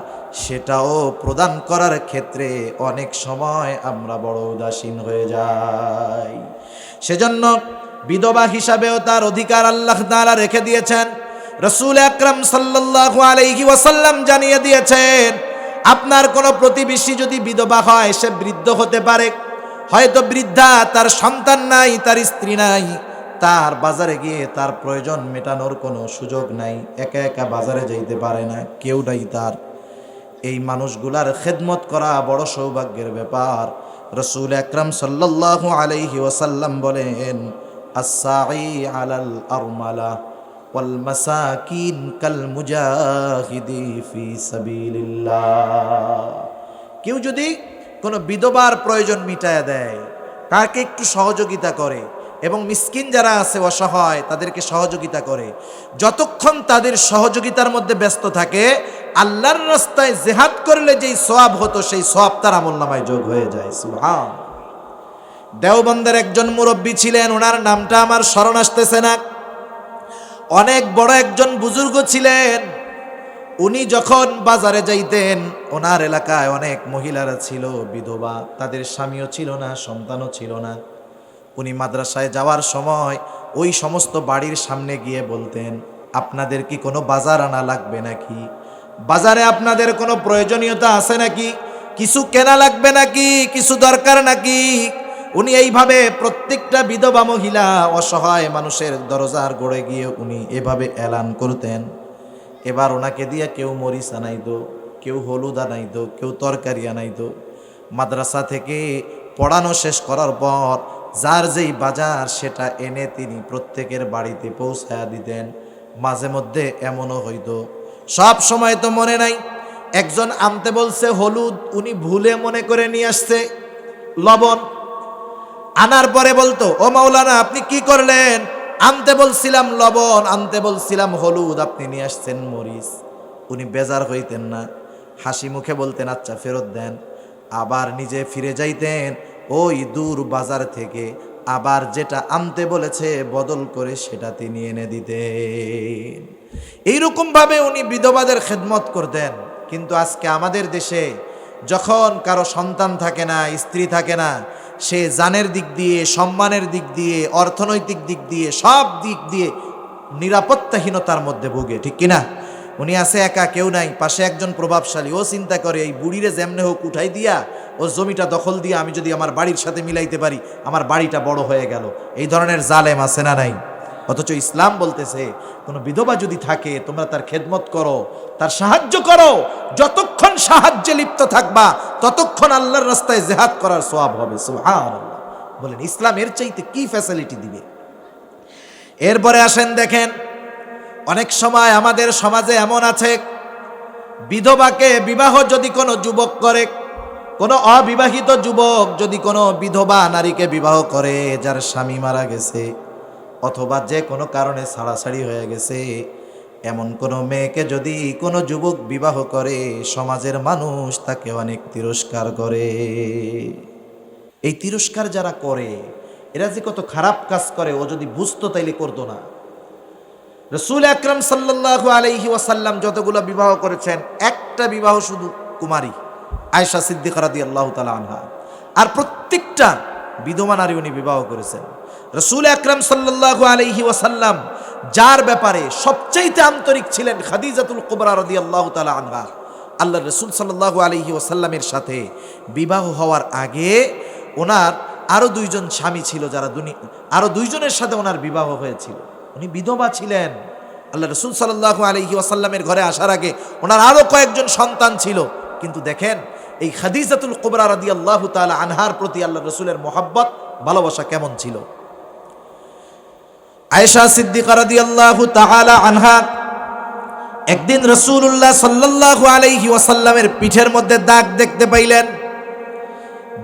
সেটাও প্রদান করার ক্ষেত্রে অনেক সময় আমরা বড় উদাসীন হয়ে যাই। সেজন্য বিধবা হিসাবেও তার অধিকার আল্লাহ তাআলা রেখে দিয়েছেন। রাসূল আকরাম সাল্লাল্লাহু আলাইহি ওয়াসাল্লাম জানিয়ে দিয়েছেন, আপনার কোনো প্রতিবেশী যদি বিধবা হয়, সে বৃদ্ধ হতে পারে, হয়তো বৃদ্ধা, তার সন্তান নাই, তার স্ত্রী নাই, তার বাজারে গিয়ে তার প্রয়োজন মেটানোর কোনো সুযোগ নাই, একা একা বাজারে যাইতে পারে না, কেউ নাই তার। এই মানুষগুলার খেদমত করা বড় সৌভাগ্যের ব্যাপার। রাসূল আকরাম সাল্লাল্লাহু আলাইহি ওয়াসাল্লাম বলেন, আস-সাঈ আলাল আরমালা ওয়াল মাসাকিন কাল মুজাহিদি ফি সাবিলিল্লাহ। কেউ যদি কোনো বিধবার প্রয়োজন মিটায়া দেয়, কাকে একটু সহযোগিতা করে এবং মিসকিন যারা আছে অসহায় তাদেরকে সহযোগিতা করে, যতক্ষণ তাদের সহযোগিতার মধ্যে ব্যস্ত থাকে, আল্লাহর রাস্তায় জিহাদ করলে যেই সওয়াব হতো সেই সওয়াব তার আমলনামায় যোগ হয়ে যায়। সুবহান। দেওবন্দের একজন মুরব্বী ছিলেন, ওনার নামটা আমার স্মরণ আসতেছে না। অনেক বড় একজন বুজুর্গ ছিলেন। উনি যখন বাজারে যাইতেন, ওনার এলাকায় অনেক মহিলারা ছিল বিধবা, তাদের স্বামীও ছিল না, সন্তানও ছিল না। উনি মাদ্রাসায় যাওয়ার সময় ওই সমস্ত বাড়ির সামনে গিয়ে বলতেন, আপনাদের কি কোনো বাজার আনা লাগবে নাকি? বাজারে আপনাদের কোনো প্রয়োজনীয়তা আছে নাকি? কিছু কেনা লাগবে নাকি? কিছু দরকার নাকি? উনি এইভাবে প্রত্যেকটা বিধবা মহিলা অসহায় মানুষের দরজার গড়ে গিয়ে উনি এভাবে এলান করতেন। এবার ওনাকে দিয়ে কেউ মরিচ আনাইতো, কেউ হলুদ আনাইতো, কেউ তরকারি আনাইতো। মাদ্রাসা থেকে পড়ানো শেষ করার পর যার যেই বাজার সেটা এনে তিনি প্রত্যেকের বাড়িতে পৌঁছায়া দিতেন। মাঝে মধ্যে এমনও হইতো, সব সময় তো মনে নাই, একজন আনতে বলছে হলুদ, উনি ভুলে মনে করে নিয়ে আসছে লবণ। আনার পরে বলতো, ও মাওলানা আপনি কি করলেন? আনতে বলছিলাম লবণ, আনতে বলছিলাম হলুদ, আপনি নিয়ে আসছেন মরিচ। উনি বেজার হইতেন না, হাসি মুখে বলতেন আচ্ছা ফেরত দেন। আবার নিজে ফিরে যাইতেন ওই দূর বাজার থেকে, আবার যেটা আনতে বলেছে বদল করে সেটা তিনি এনে দিতেন। এইরকম ভাবে উনি বিধবাদের খেদমত করতেন। কিন্তু আজকে আমাদের দেশে যখন কারো সন্তান থাকে না, স্ত্রী থাকে না, সে জানের দিক দিয়ে, সম্মানের দিক দিয়ে, অর্থনৈতিক দিক দিয়ে, সব দিক দিয়ে নিরাপত্তাহীনতার মধ্যে ভোগে, ঠিক কিনা? উনি আছে একা, কেউ নাই, পাশে একজন প্রভাবশালী, ও চিন্তা করে এই বুড়িরে যেমনে হোক উঠাই দিয়া ও জমিটা দখল দিয়া আমি যদি আমার বাড়ির সাথে মিলাইতে পারি, আমার বাড়িটা বড় হয়ে গেল। এই ধরনের জালেম আছে না নাই? অথচ ইসলাম বলতেছে কোনো বিধবা যদি থাকে তোমরা তার খেদমত করো, তার সাহায্য করো। যতক্ষণ সাহায্যে লিপ্ত থাকবা ততক্ষণ আল্লাহর রাস্তায় জিহাদ করার সওয়াব হবে। সুবহানাল্লাহ। বলেন ইসলাম এর চাইতে কি ফ্যাসিলিটি দিবে? এরপরে আসেন দেখেন, অনেক সময় আমাদের সমাজে এমন আছে, বিধবাকে বিবাহ যদি কোনো যুবক করে, কোনো অবিবাহিত যুবক যদি কোনো বিধবা নারীকে বিবাহ করে যার স্বামী মারা গেছে অথবা যে কোনো কারণে ছাড়াছাড়ি হয়ে গেছে, এমন কোনো মেয়েকে যদি কোনো যুবক বিবাহ করে, সমাজের মানুষ তাকে অনেক তিরস্কার করে। এই তিরস্কার যারা করে এরা যে কত খারাপ কাজ করে ও যদি বুঝতো তাইলে করতো না। রাসূল আকরাম সাল্লাল্লাহু আলাইহি ওয়াসাল্লাম যতগুলো বিবাহ করেছেন, একটা বিবাহ শুধু কুমারী আয়েশা সিদ্দিকা রাদিয়াল্লাহু তাআলা আনহা, আর প্রত্যেকটা বিধবা নারী উনি বিবাহ করেছেন। রাসূল আকরাম সাল্লাল্লাহু আলাইহি ওয়াসাল্লাম যার ব্যাপারে সবচাইতে আন্তরিক ছিলেন, খাদিজাতুল কুবরা রাদিয়াল্লাহু তাআলা আনহা। আল্লাহর রাসূল সাল্লাল্লাহু আলাইহি ওয়াসাল্লামের সাথে বিবাহ হওয়ার আগে ওনার আরো দুইজন স্বামী ছিল, যারা আরো দুইজনের সাথে ওনার বিবাহ হয়েছিল। উনি বিধবা ছিলেন। আল্লাহ রাসূল সাল্লাল্লাহু আলাইহি ওয়াসাল্লামের ঘরে আসার আগে ওনার আরো কয়েকজন সন্তান ছিল। কিন্তু দেখেন এই খাদিজাতুল কুবরা রাদিয়াল্লাহু তাআলা আনহার প্রতি আল্লাহ রাসূলের মহব্বত, ভালোবাসা কেমন ছিল। আয়েশা সিদ্দিকা রাদিয়াল্লাহু তাআলা আনহা একদিন রাসূলুল্লাহ সাল্লাল্লাহু আলাইহি ওয়াসাল্লামের পিঠের মধ্যে দাগ দেখতে পাইলেন।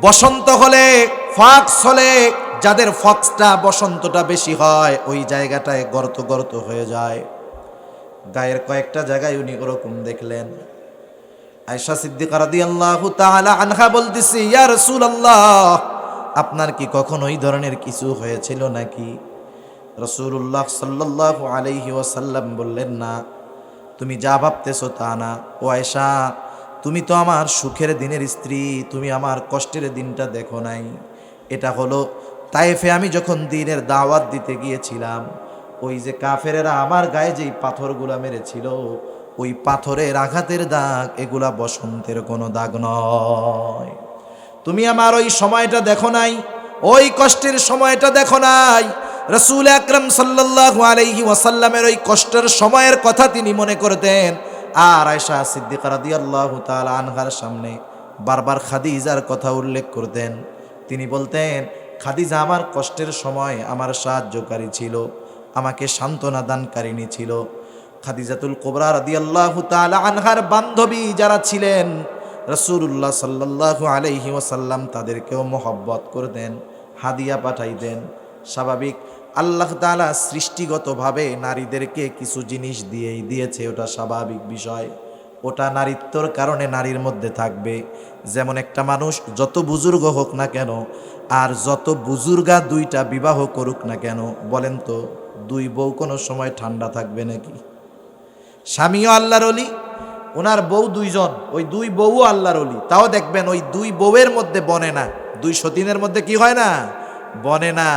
বসন্ত হলে, ফক্স হলে, যাদের ফক্সটা বসন্তটা বেশি হয় ওই জায়গাটায় গর্ত গর্ত হয়ে যায়, গায়ের কয়েকটা জায়গায় উনি ওরকম দেখলেন। আয়েশা সিদ্দিকা রাদিয়াল্লাহু তাআলা আনহা বলতেছে, ইয়া রাসূলুল্লাহ আপনার কি কখনো এই ধরনের কিছু হয়েছিল নাকি? রাসূলুল্লাহ সাল্লাল্লাহু আলাইহি ওয়াসাল্লাম বললেন, না, তুমি যা ভাবতেছো তা না। ও আয়েশা, তুমি তো আমার সুখের দিনের স্ত্রী, তুমি আমার কষ্টের দিনটা দেখো নাই। এটা হলো তায়েফে আমি যখন দ্বীনের দাওয়াত দিতে গিয়েছিলাম, ওই যে কাফেরেরা আমার গায়ে যেই পাথরগুলা মেরেছিল, ওই পাথরের আঘাতের দাগ, এগুলা বসন্তের কোনো দাগ নয়। তুমি আমার ওই সময়টা দেখো নাই, ওই কষ্টের সময়টা দেখো নাই। রাসূল আকরাম সাল্লাল্লাহু আলাইহি ওয়াসাল্লামের ওই কষ্টের সময়ের কথা তিনি মনে করতেন। আর আয়েশা সিদ্দিকা রাদিয়াল্লাহু তাআলা আনহার সামনে বারবার খাদিজার কথা উল্লেখ করতেন। তিনি বলতেন, খাদিজা আমার কষ্টের সময় আমার সাহায্যকারী ছিল, আমাকে সান্ত্বনা দানকারিণী ছিল। খাদিজাতুল কুবরা রাদিয়াল্লাহু তাআলা আনহার বান্ধবী যারা ছিলেন, রাসূলুল্লাহ সাল্লাল্লাহু আলাইহি ওয়াসাল্লাম তাদেরকেও মহব্বত করতেন, হাদিয়া পাঠাইতেন। স্বাভাবিক, আল্লাহ তাআলা সৃষ্টিগতভাবে নারীদেরকে কিছু জিনিস দিয়েই দিয়েছে, ওটা স্বাভাবিক বিষয়, ওটা নারীত্বর কারণে নারীর মধ্যে থাকবে। যেমন একটা মানুষ যত বুজুর্গ হোক না কেন আর যত বুজুর্গা দুইটা বিবাহ করুক না কেন, বলেন তো দুই বউ কোনো সময় ঠান্ডা থাকবে নাকি? স্বামীও আল্লাহর ওলি, ওনার বউ দুইজন, ওই দুই বউও আল্লাহর ওলি, তাও দেখবেন ওই দুই বউয়ের মধ্যে বনে না, দুই সতীনের মধ্যে কি হয় না, বনে না।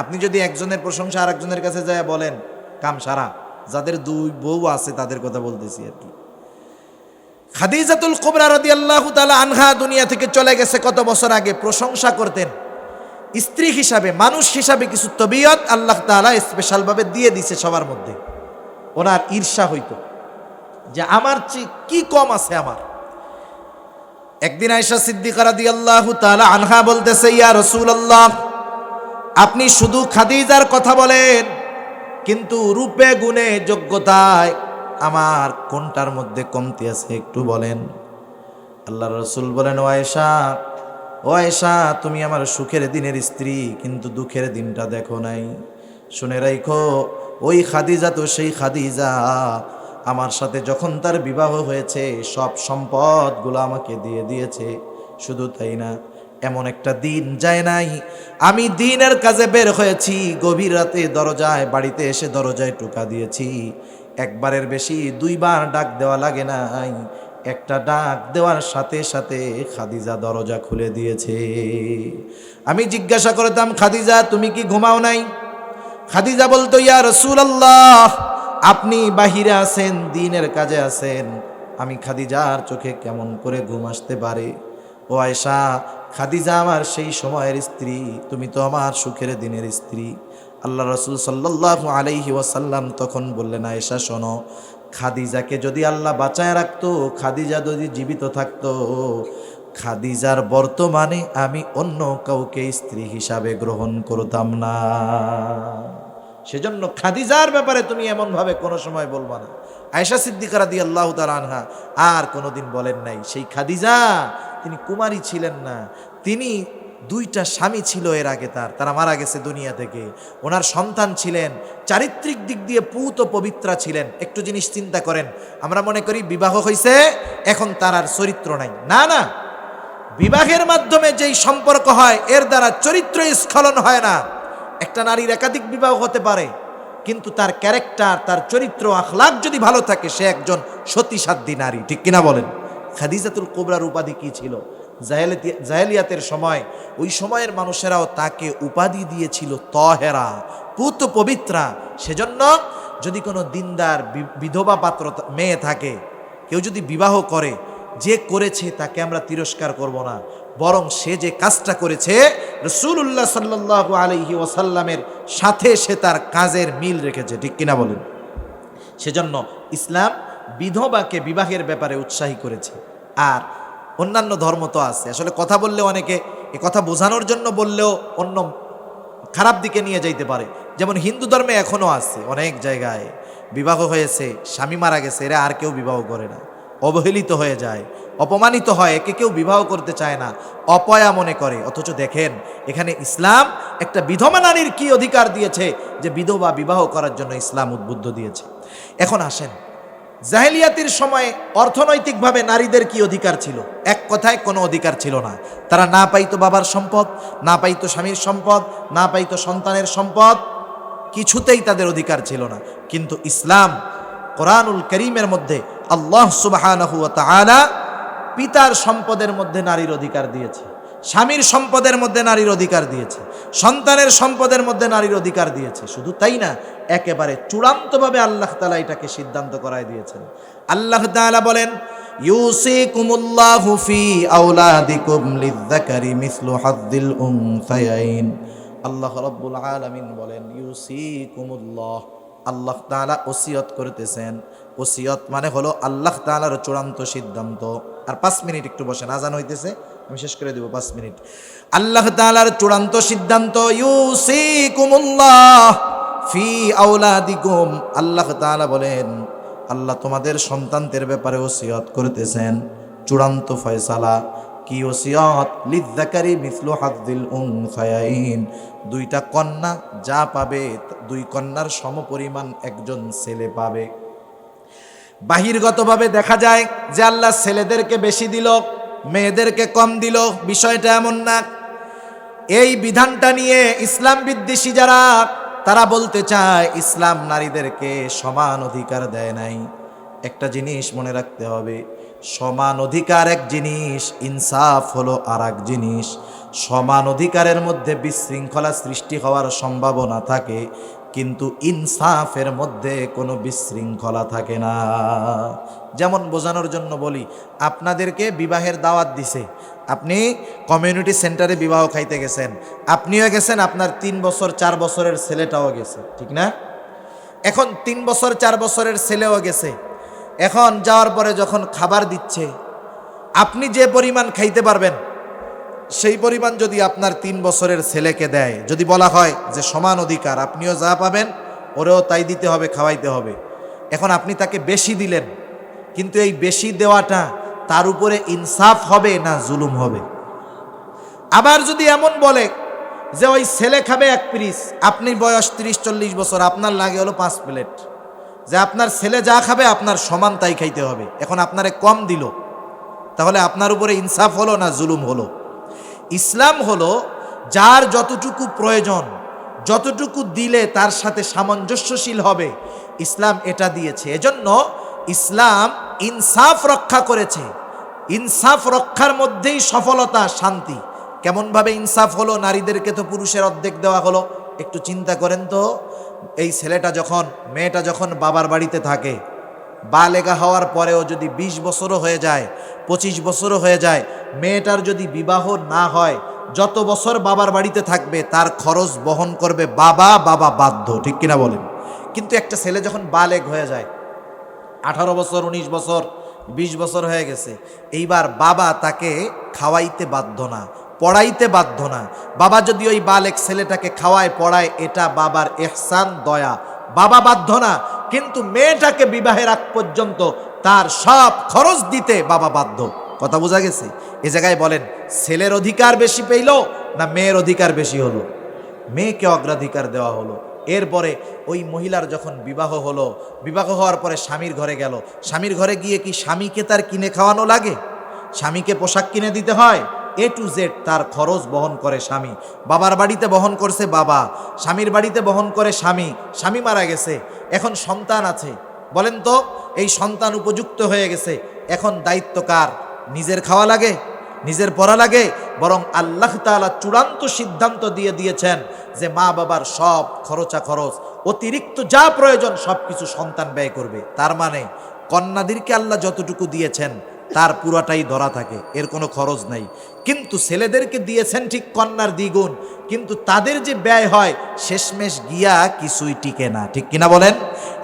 আপনি যদি একজনের প্রশংসা আর একজনের কাছে যায় বলেন, কাম সারা। যাদের দুই বউ আছে তাদের কথা বলতেছি আর কি। খাদিজাতুল কুবরা রাদিয়াল্লাহু তাআলা আনহা দুনিয়া থেকে চলে গেছে কত বছর আগে। প্রশংসা করতেন স্ত্রী হিসাবে, মানুষ হিসাবে কিছু তবিয়ত আল্লাহ তাআলা স্পেশাল ভাবে দিয়ে দিছে সবার মধ্যে। ওনার ঈর্ষা হইতো যে আমার চেয়ে কি কম আছে আমার। একদিন আয়েশা সিদ্দিকা রাদিয়াল্লাহু তাআলা আনহা বলতেছে, ইয়া রাসূলুল্লাহ, আপনি শুধু খাদিজার কথা বলেন, কিন্তু রূপে গুণে যোগ্যতায় আমার কোনটার মধ্যে কমতি আছে একটু বলেন। আল্লাহর রাসূল বলেন, ও আয়েশা, তুমি আমার সুখের দিনের স্ত্রী, কিন্তু দুঃখের দিনটা দেখো নাই। শুনে রাখো, ওই খাদিজা তো সেই খাদিজা, আমার সাথে যখন তার বিবাহ হয়েছে সব সম্পদগুলো আমাকে দিয়ে দিয়েছে। শুধু তাই না, এমন একটা দিন যায় নাই আমি দিনের কাজে বের হয়েছি, গভীর রাতে দরজায়, বাড়িতে এসে দরজায় টোকা দিয়েছি, একবারের বেশি দুইবার ডাক দেওয়া লাগে নাই। একটা ডাক দেওয়ার সাথে সাথে খাদিজা দরজা খুলে দিয়েছে। আমি জিজ্ঞাসা করতাম, খাদিজা তুমি কি ঘুমাও নাই? খাদিজা বলতো, ইয়া রাসূলুল্লাহ, আপনি বাহিরে আছেন, দিনের কাজে আছেন, আমি খাদিজার চোখে কেমন করে ঘুম আসতে পারে? ও আয়েশা, খাদিজা আমার সেই সময়ের স্ত্রী, তুমি তো আমার সুখের দিনের স্ত্রী। আল্লাহ রাসূল সাল্লাল্লাহু আলাইহি ওয়াসাল্লাম তখন বললেন, আয়েশা শোনো, খাদিজাকে যদি আল্লাহ বাঁচায় রাখতো, খাদিজা যদি জীবিত থাকতো, খাদিজার বর্তমানে আমি অন্য কাউকে স্ত্রী হিসাবে গ্রহণ করতাম না। সেজন্য খাদিজার ব্যাপারে তুমি এমন ভাবে কোনো সময় বলবা না। আয়েশা সিদ্দিকা রাদিয়াল্লাহু তাআলা আনহা আর কোনোদিন বলেন নাই সেই খাদিজা, তিনি কুমারী ছিলেন না, তিনি দুইটা স্বামী ছিল এর আগে, তারা মারা গেছে দুনিয়া থেকে। ওনার সন্তান ছিলেন, চারিত্রিক দিক দিয়ে পুত ও পবিত্রা ছিলেন। একটু জিনিস চিন্তা করেন, আমরা মনে করি বিবাহ হয়েছে এখন তার আর চরিত্র নাই। না না, বিবাহের মাধ্যমে যেই সম্পর্ক হয় এর দ্বারা চরিত্র স্খলন হয় না। একটা নারীর একাধিক বিবাহ হতে পারে, কিন্তু তার ক্যারেক্টার, তার চরিত্র, আখলাক যদি ভালো থাকে, সে একজন সতীসাধ্যী নারী। ঠিক কিনা বলেন? খাদিজাতুল কুবরার উপাধি কি ছিল? জাহেলিয়াতের সময় ওই সময়ের মানুষেরাও তাকে উপাধি দিয়েছিল তহেরা, পুত পবিত্রা। সেজন্য যদি কোনো দিনদার বিধবা পাত্র মেয়ে থাকে, কেউ যদি বিবাহ করে, যে করেছে তাকে আমরা তিরস্কার করব না, বরং সে যে কাজটা করেছে রাসূলুল্লাহ সাল্লাল্লাহু আলাইহি ওয়াসাল্লামের সাথে সে তার কাজের মিল রেখেছে। ঠিক কিনা বলেন? সেজন্য ইসলাম বিধবাকে বিবাহের ব্যাপারে উৎসাহী করেছে। আর অন্যান্য ধর্ম তো আছে, আসলে কথা বললে অনেকে এ কথা বোঝানোর জন্য বললেও অন্য খারাপ দিকে নিয়ে যাইতে পারে। যেমন হিন্দু ধর্মে এখনও আছে অনেক জায়গায়, বিবাহ হয়েছে, স্বামী মারা গেছে, এরা আর কেউ বিবাহ করে না, অবহেলিত হয়ে যায়, অপমানিত হয়, একে কেউ বিবাহ করতে চায় না, অপয়া মনে করে। অথচ দেখেন এখানে ইসলাম একটা বিধবা নারীর কি অধিকার দিয়েছে, যে বিধবা বিবাহ করার জন্য ইসলাম উদ্বুদ্ধ দিয়েছে। এখন আসেন, জাহেলিয়াতের সময়ে অর্থনৈতিকভাবে নারীদের কি অধিকার ছিল? এক কথায় কোনো অধিকার ছিল না। তারা না পাইতো বাবার সম্পদ, না পাইতো স্বামীর সম্পদ, না পাইতো সন্তানের সম্পদ, কিছুতেই তাদের অধিকার ছিল না। কিন্তু ইসলাম কোরআনুল কারীমের মধ্যে আল্লাহ সুবহানাহু ওয়া তাআলা পিতার সম্পদের মধ্যে নারীর অধিকার দিয়েছে, স্বামীর সম্পদের মধ্যে নারীর অধিকার দিয়েছে, সন্তানের সম্পদের মধ্যে নারীর অধিকার দিয়েছে। শুধু তাই না, একেবারে চূড়ান্তভাবে আল্লাহ তাআলা এটাকে সিদ্ধান্ত করায় দিয়েছেন। আল্লাহ তাআলা বলেন, ইউসিকুমুল্লাহু ফি আওলাদিকুম লিযযাকারি মিসলু হাযযিল উনসায়াইন। আল্লাহ রাব্বুল আলামিন বলেন, ইউসিকুমুল্লাহ, আল্লাহ তাআলা ওসিয়ত করতেছেন। ওসিয়ত মানে হলো আল্লাহ তাআলার চূড়ান্ত সিদ্ধান্ত। আর 5 মিনিট একটু বসেন, আজান হইতেছে, আমি শেষ করে দেব 5 মিনিট। আল্লাহ তাআলার চূড়ান্ত সিদ্ধান্ত, ইউসিকুমুল্লাহ ফি আওলাদিকুম। আল্লাহ তাআলা বলেন, আল্লাহ তোমাদের সন্তানদের ব্যাপারে ওসিয়ত করতেছেন। চূড়ান্ত ফয়সালা কি ওসিয়ত লিযযাকারি মিসলু হাযযিল উনসায়াইন, দুইটা কন্যা যা পাবে দুই কন্যার সমপরিমাণ একজন ছেলে পাবে। বাহিরগতভাবে দেখা যায় যে আল্লাহ ছেলেদেরকে বেশি দিল, মেয়েদেরকে কম দিল, বিষয়টা এমন না। এই বিধানটা নিয়ে ইসলাম বিদ্বেষী যারা, তারা বলতে চায় ইসলাম নারীদেরকে সমান অধিকার দেয় নাই। একটা জিনিস মনে রাখতে হবে, সমান অধিকার এক জিনিস, ইনসাফ হলো আর এক জিনিস। সমান অধিকারের মধ্যে বিশৃঙ্খলা সৃষ্টি হওয়ার সম্ভাবনা থাকে, কিন্তু ইনসাফের মধ্যে কোনো বিশৃঙ্খলা থাকে না। যেমন বোঝানোর জন্য বলি, আপনাদেরকে বিবাহের দাওয়াত দিছে, আপনি কমিউনিটি সেন্টারে বিবাহ খাইতে গেছেন, আপনিও গেছেন, আপনার 3 বছর 4 বছরের ছেলেটাও গেছে, ঠিক না? এখন 3 বছর 4 বছরের ছেলেও গেছে। এখন যাওয়ার পরে যখন খাবার দিচ্ছে, আপনি যে পরিমাণ খাইতে পারবেন সেই পরিমাণ যদি আপনার 3 বছরের ছেলেকে দেয়, যদি বলা হয় যে সমান অধিকার, আপনিও যা পাবেন ওরেও তাই দিতে হবে, খাওয়াইতে হবে, এখন আপনি তাকে বেশি দিলেন, কিন্তু এই বেশি দেওয়াটা তার উপরে ইনসাফ হবে না জুলুম হবে? আবার যদি এমন বলে যে ওই ছেলে খাবে 1 পিস, আপনি বয়স 30-40 বছর, আপনার লাগে হলো 5 প্লেট, যে আপনার ছেলে যা খাবে আপনার সমান তাই খাইতে হবে, এখন আপনারে কম দিল, তাহলে আপনার উপরে ইনসাফ হলো না জুলুম হলো? ইসলাম হলো যার যতটুকু প্রয়োজন, যতটুকু দিলে তার সাথে সামঞ্জস্যশীল হবে, ইসলাম এটা দিয়েছে। এজন্য ইসলাম ইনসাফ রক্ষা করেছে। ইনসাফ রক্ষার মধ্যেই সফলতা, শান্তি। কেমনভাবে ইনসাফ হলো? নারীদেরকে তো পুরুষের অর্ধেক দেওয়া হলো। একটু চিন্তা করেন তো, এই ছেলেটা যখন, মেয়েটা যখন বাবার বাড়িতে থাকে, বালেগা হওয়ার পরেও যদি 20 বছরও হয়ে যায়, 25 বছরও হয়ে যায়, মেয়েটার যদি বিবাহ না হয়, যত বছর বাবার বাড়িতে থাকবে তার খরচ বহন করবে বাবা, বাবা বাধ্য, ঠিক কিনা বলেন? কিন্তু একটা ছেলে যখন বালেগ হয়ে যায়, 18 বছর, 19 বছর, 20 বছর হয়ে গেছে, এইবার বাবা তাকে খাওয়াইতে বাধ্য না, পড়াইতে বাধ্য না। বাবা যদি ওই বালেক ছেলেটাকে খাওয়ায় পড়ায়, এটা বাবার ইহসান, দয়া, বাবা বাধ্য না। কিন্তু মেয়েটাকে বিবাহের আগ পর্যন্ত তার সব খরচ দিতে বাবা বাধ্য। কথা বোঝা গেছে? এ জায়গায় বলেন, ছেলের অধিকার বেশি পেইল না মেয়ের অধিকার বেশি হলো? মেয়েকে অগ্রাধিকার দেওয়া হলো। এরপরে ওই মহিলার যখন বিবাহ হলো, বিবাহ হওয়ার পরে স্বামীর ঘরে গেল, স্বামীর ঘরে গিয়ে কি স্বামীকে তার কিনে খাওয়ানো লাগে? স্বামীকে পোশাক কিনে দিতে হয়? A to Z তার খরচ বহন করে স্বামী। বাবার বাড়িতে বহন করছে বাবা, স্বামীর বাড়িতে বহন করে স্বামী। স্বামী মারা গেছে, এখন সন্তান আছে। বলেন তো, এই সন্তান উপযুক্ত হয়ে গেছে, এখন দায়িত্ব কার? নিজের খাওয়া লাগে, নিজের পড়া লাগে? বরং আল্লাহ তাআলা চূড়ান্ত সিদ্ধান্ত দিয়ে দিয়েছেন যে মা বাবার সব খরচা খরচ, অতিরিক্ত যা প্রয়োজন সব কিছু সন্তান ব্যয় করবে। তার মানে কন্যাদেরকে আল্লাহ যতটুকু দিয়েছেন তার পুরাটাই ধরা থাকে, এর কোনো খরচ নাই। কিন্তু ছেলেদেরকে দিয়েছেন ঠিক কন্যার দ্বিগুণ, কিন্তু তাদের যে ব্যয় হয় শেষমেশ গিয়া কিছুই টিকে না, ঠিক কিনা বলেন?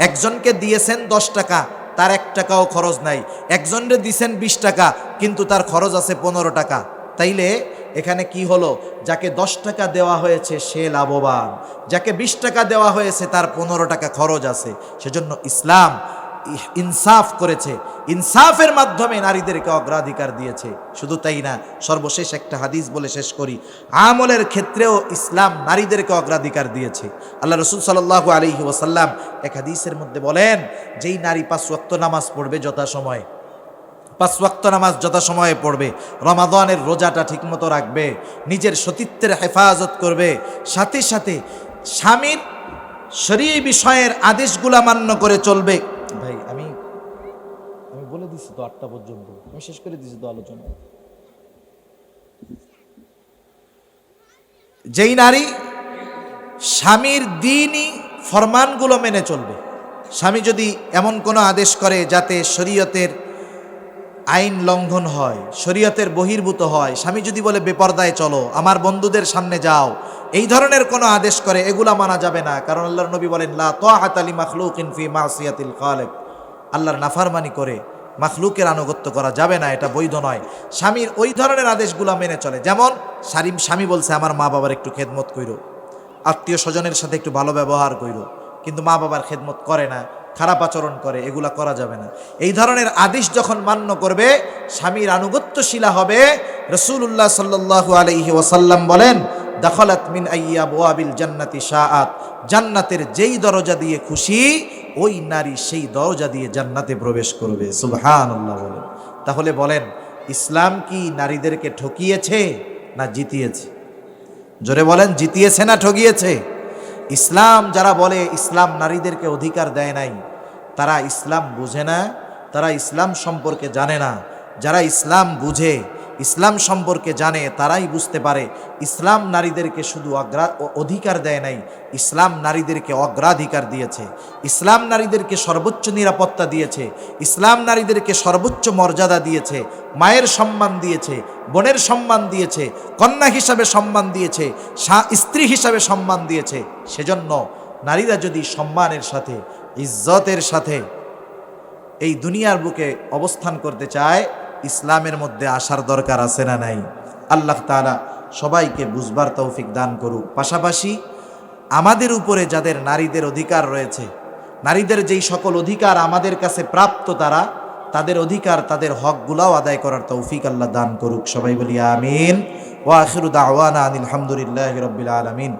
একজনকে দিয়েছেন 10 টাকা, তার 1 টাকাও খরচ নাই। একজনকে দিয়েছেন 20 টাকা, কিন্তু তার খরচ আছে 15 টাকা। তাইলে এখানে কি হলো? যাকে 10 টাকা দেওয়া হয়েছে সে লাভবান, যাকে 20 টাকা দেওয়া হয়েছে তার 15 টাকা খরচ আছে। সেজন্য ইসলাম ইনসাফ করেছে, ইনসাফের মাধ্যমে নারীদেরকে অগ্রাধিকার দিয়েছে। শুধু তাই না, সর্বশেষ একটা হাদিস বলে শেষ করি, আমলের ক্ষেত্রেও ইসলাম নারীদেরকে অগ্রাধিকার দিয়েছে। আল্লাহ রাসূল সাল্লাল্লাহু আলাইহি ওয়াসাল্লাম এক হাদিসের মধ্যে বলেন, যেই নারী 5 ওয়াক্ত নামাজ পড়বে যথাসময়ে, 5 ওয়াক্ত নামাজ যথাসময়ে পড়বে, রমাদানের রোজাটা ঠিকমতো রাখবে, নিজের সতীত্বের হেফাজত করবে, সাথে সাথে স্বামীর শরীয়ী বিষয়ের আদেশগুলা মান্য করে চলবে। ভাই আমি বলে দিছি তো 8টা পর্যন্ত, আমি শেষ করে দিছি তো আলোচনা। যেই নারী স্বামীর দ্বীনি ফরমানগুলো মেনে চলবে, স্বামী যদি এমন কোনো আদেশ করে যাতে শরীয়তের আইন লঙ্ঘন হয়, শরীয়তের বহির্ভূত হয়, স্বামী যদি বলে বেপরদায় চলো, আমার বন্ধুদের সামনে যাও, এই ধরনের কোনো আদেশ করে, এগুলা মানা যাবে না। কারণ আল্লাহর নবী বলেন, লা তাআতা লি মাখলুকিন ফি মাসিয়াতিল খালিক, আল্লাহর নাফরমানি করে মাখলুকের আনুগত্য করা যাবে না, এটা বৈধ নয়। স্বামীর ওই ধরনের আদেশগুলো মেনে চলে। যেমন স্বামী বলছে আমার মা বাবার একটু খেদমত কইরো, আত্মীয় স্বজনের সাথে একটু ভালো ব্যবহার কইরো, কিন্তু মা বাবার খেদমত করে না, খারাপ আচরণ করে, এগুলা করা যাবে না। এই ধরনের আদেশ যখন মান্য করবে, স্বামীর আনুগত্যশীলা হবে। রাসূলুল্লাহ সাল্লাল্লাহু আলাইহি ওয়াসাল্লাম বলেন, দাখালাত মিন আইয়াবওয়াবিল জান্নাতি শাআত, জান্নাতের যেই দরজা দিয়ে খুশি ওই নারী সেই দরজা দিয়ে জান্নাতে প্রবেশ করবে। সুবহানাল্লাহ বলেন। তাহলে বলেন, ইসলাম কি নারীদেরকে ঠকিয়েছে না জিতিয়েছে? জোরে বলেন, জিতিয়েছে না ঠকিয়েছে? ইসলাম যারা বলে ইসলাম নারীদেরকে অধিকার দেয় নাই, তারা ইসলাম বুঝে না, তারা ইসলাম সম্পর্কে জানে না। যারা ইসলাম বুঝে, ইসলাম সম্পর্কে জানে, তারাই বুঝতে পারে ইসলাম নারীদেরকে শুধু অধিকার দেয় নাই, ইসলাম নারীদেরকে অগ্রাধিকার দিয়েছে। ইসলাম নারীদেরকে সর্বোচ্চ নিরাপত্তা দিয়েছে, ইসলাম নারীদেরকে সর্বোচ্চ মর্যাদা দিয়েছে, মায়ের সম্মান দিয়েছে, বোনের সম্মান দিয়েছে, কন্যা হিসাবে সম্মান দিয়েছে, স্ত্রী হিসাবে সম্মান দিয়েছে। সেজন্য নারীরা যদি সম্মানের সাথে, ইজ্জতের সাথে এই দুনিয়ার বুকে অবস্থান করতে চায়, ইসলামের মধ্যে আসার দরকার আছে না নাই? আল্লাহ তাআলা সবাইকে বুঝবার তৌফিক দান করুক। পাশাপাশি আমাদের উপরে যাদের নারীদের অধিকার রয়েছে, নারীদের যেই সকল অধিকার আমাদের কাছে প্রাপ্ত, তাদের অধিকার, তাদের হকগুলাও আদায় করার তৌফিক আল্লাহ দান করুক। সবাই বলি আমিন। ওয়া আখিরু দাওয়ানা আনিল হামদুলিল্লাহি রাব্বিল আলামিন।